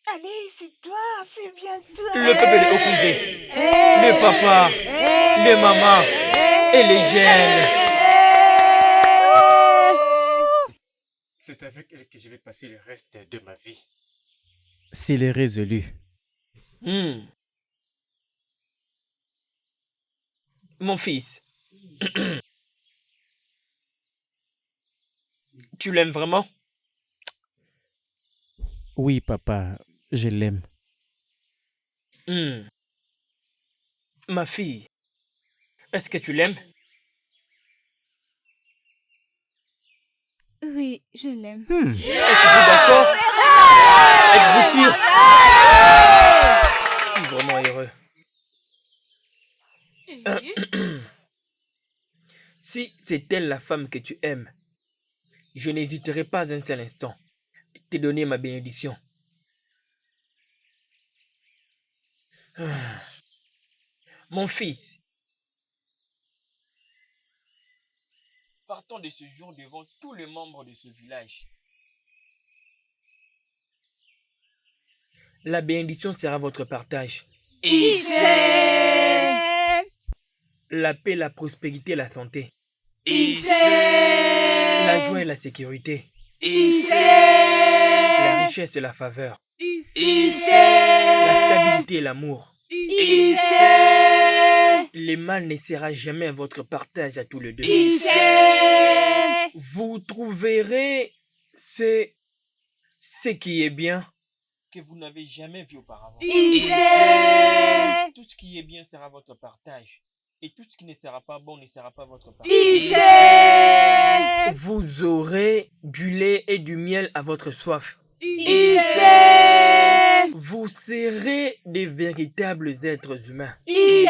Allez, c'est toi, c'est bien toi. Le peuple est occupé. Le papa, les mamans et les jeunes. C'est avec elle que je vais passer le reste de ma vie. C'est les résolus. Mon fils, tu l'aimes vraiment? Oui, papa, je l'aime. Ma fille, est-ce que tu l'aimes? Oui, je l'aime. Êtes-vous d'accord? Êtes-vous sûr? Je suis vraiment heureux. Si c'est elle la femme que tu aimes, je n'hésiterai pas un seul instant à te donner ma bénédiction. Mon fils, partons de ce jour devant tous les membres de ce village. La bénédiction sera votre partage. la paix, la prospérité, la santé. Ici. La joie et la sécurité. Ici. La richesse et la faveur. Ici. La stabilité et l'amour. Ici. Le mal ne sera jamais votre partage à tous les deux. Ici. Vous trouverez ce qui est bien que vous n'avez jamais vu auparavant. Ici. Tout ce qui est bien sera votre partage. Et tout ce qui ne sera pas bon ne sera pas votre partage. Ici. Vous aurez du lait et du miel à votre soif. Ici. Vous serez des véritables êtres humains. Ici.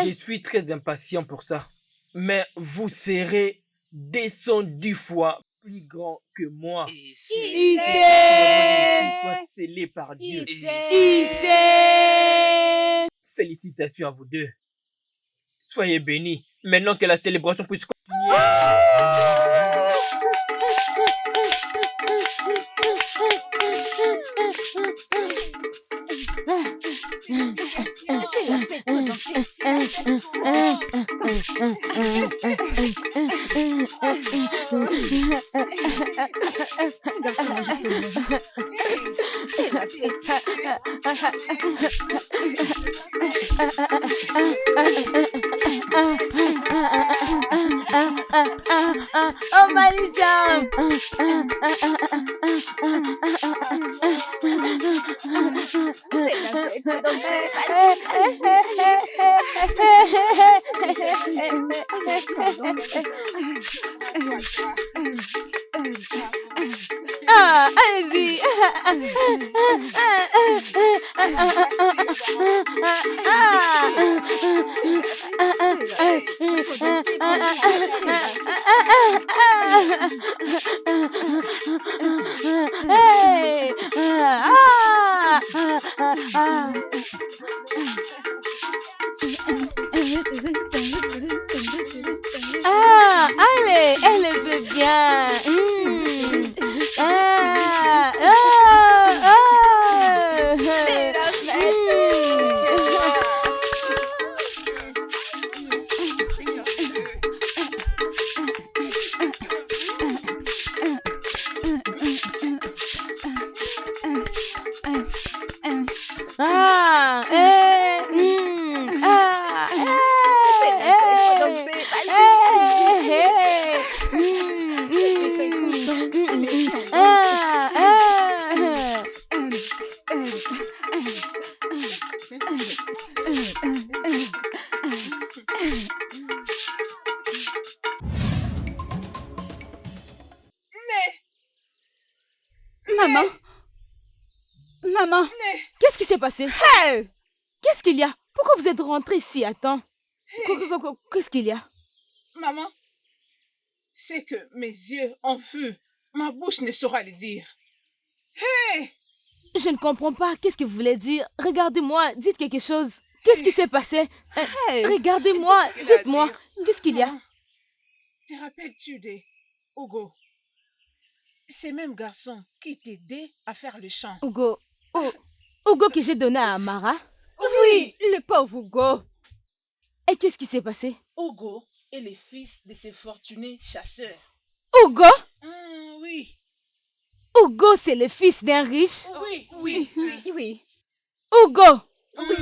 Je suis très impatient pour ça. Mais vous serez des 110 fois plus grand que moi. Ici. Soit scellé par Dieu. Ici. Félicitations à vous deux. Soyez bénis. Maintenant que la célébration puisse continuer. C'est la fête, faut danser. Regarde comment je te montre. C'est la Oh Malijam. C'est la fête, faut danser. Ah, allez-y. Ah, allez, elle le veut bien. C'est la fête. Maman. Maman. Qu'est-ce qui s'est passé? Hey! Qu'est-ce qu'il y a? Pourquoi vous êtes rentrée ici? Attends. Qu'est-ce qu'il y a? Maman, c'est que mes yeux ont vu. Ma bouche ne saura le dire. Hey! Je ne comprends pas. Qu'est-ce que vous voulez dire? Regardez-moi. Dites quelque chose. Qu'est-ce qui s'est passé? Hey! Regardez-moi. Dites-moi. Qu'est-ce qu'il y a? Maman, te rappelles-tu de Hugo? Ces mêmes garçons qui t'aidaient à faire le chant. Hugo. Hugo que j'ai donné à Amara? Oui, le pauvre Hugo. Et qu'est-ce qui s'est passé? Hugo est le fils de ces fortunés chasseurs. Hugo? Oui. Hugo, c'est le fils d'un riche? Oui. Hugo?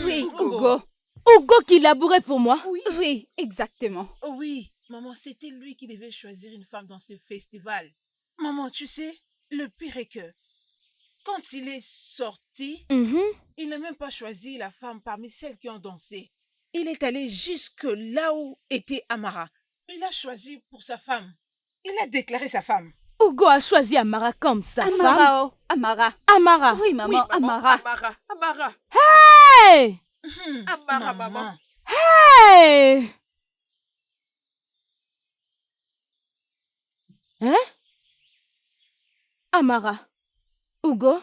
Oui, Hugo. Hugo qui labourait pour moi? Oui, exactement. Oui, maman, c'était lui qui devait choisir une femme dans ce festival. Maman, tu sais, le pire est que quand il est sorti, il n'a même pas choisi la femme parmi celles qui ont dansé. Il est allé jusque là où était Amara. Il a choisi pour sa femme. Il a déclaré sa femme. Hugo a choisi Amara comme sa femme? Amara. Amara. Oui, maman, Amara. Amara. Hey! Amara, maman. Hey! Hein? Amara. Hugo?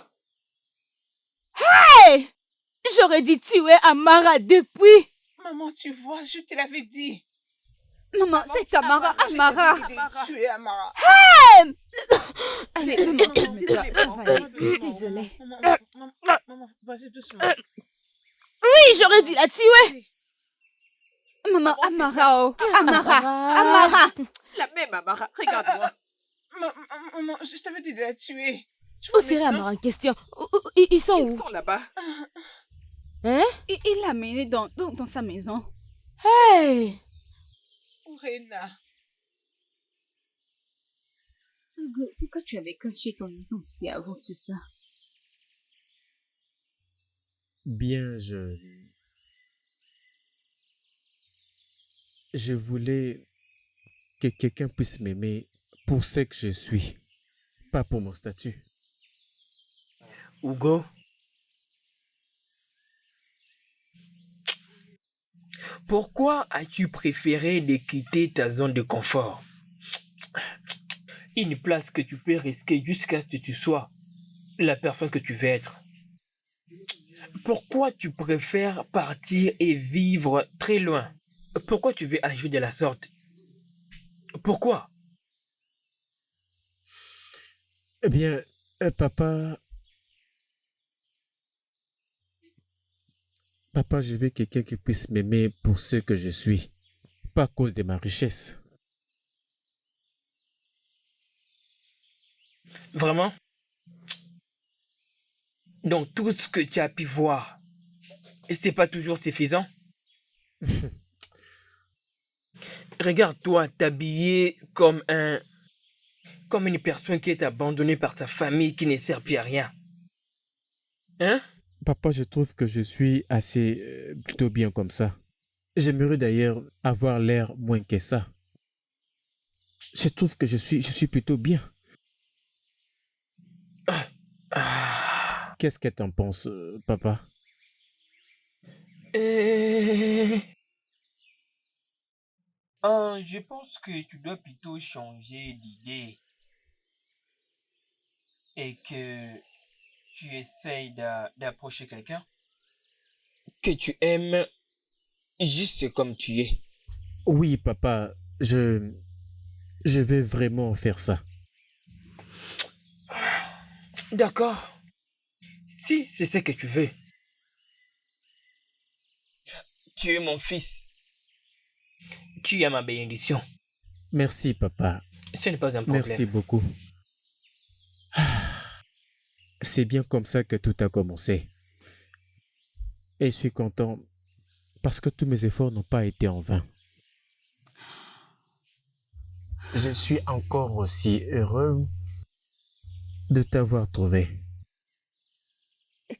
Hey! J'aurais dit tuer Amara depuis. Maman, tu vois, je te l'avais dit. Maman, c'est Amara. Amara. Tuer Amara. Hey! Allez, maman, ça va aller. Désolée. Maman, vas-y doucement. Oui, j'aurais dit la tuer. Maman, c'est ça. Amara, oh. Amara. La même Amara, regarde-moi. Maman, je t'avais dit de la tuer. Tu Où vois, serait maintenant- Amara en question? Ils sont Ils où? sont là-bas. Hein? Il l'a amené dans sa maison. Hey! Urena. Hugo, pourquoi tu avais caché ton identité avant tout ça? Bien, je voulais que quelqu'un puisse m'aimer pour ce que je suis, pas pour mon statut. Hugo, pourquoi as-tu préféré de quitter ta zone de confort? Une place que tu peux risquer jusqu'à ce que tu sois la personne que tu veux être. Pourquoi tu préfères partir et vivre très loin? Pourquoi tu veux agir de la sorte? Pourquoi? Eh bien, papa, je veux quelqu'un qui puisse m'aimer pour ce que je suis, pas à cause de ma richesse. Vraiment? Donc tout ce que tu as pu voir, c'est pas toujours suffisant? Regarde-toi t'habiller comme une personne qui est abandonnée par sa famille qui ne sert plus à rien. Hein? Papa, je trouve que je suis assez plutôt bien comme ça. J'aimerais d'ailleurs avoir l'air moins que ça. Je trouve que je suis plutôt bien. Qu'est-ce que t'en penses, papa? Je pense que tu dois plutôt changer d'idée et que tu essayes d'approcher quelqu'un que tu aimes juste comme tu es. Oui, papa, je vais vraiment faire ça. D'accord. Si c'est ce que tu veux. Tu es mon fils. Tu as ma bénédiction. Merci, papa. Ce n'est pas un problème. Merci beaucoup. C'est bien comme ça que tout a commencé. Et je suis content parce que tous mes efforts n'ont pas été en vain. Je suis encore aussi heureux de t'avoir trouvé.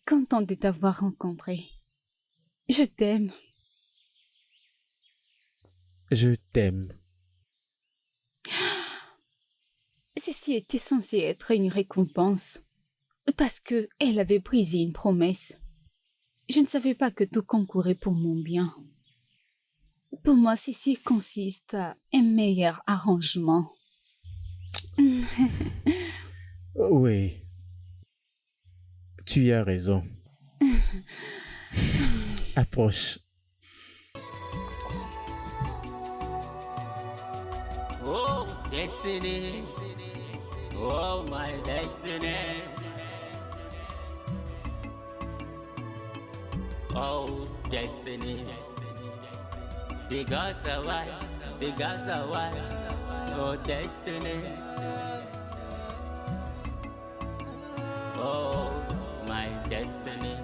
Content de t'avoir rencontré. Je t'aime. Je t'aime. Ceci était censé être une récompense. Parce que elle avait brisé une promesse. Je ne savais pas que tout concourait pour mon bien. Pour moi, ceci consiste à un meilleur arrangement. Oui. Tu as raison. Approche. Oh, destiny. Oh, my destiny. Oh, destiny. Because of what? Oh, destiny. Oh, my destiny.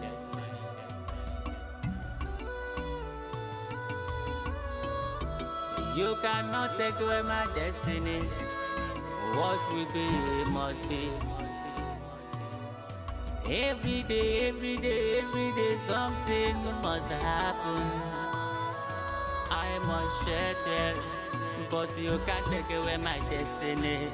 You cannot take away my destiny. What will be, must be. Every day, something must happen. I must share there, but you can't take away my destiny.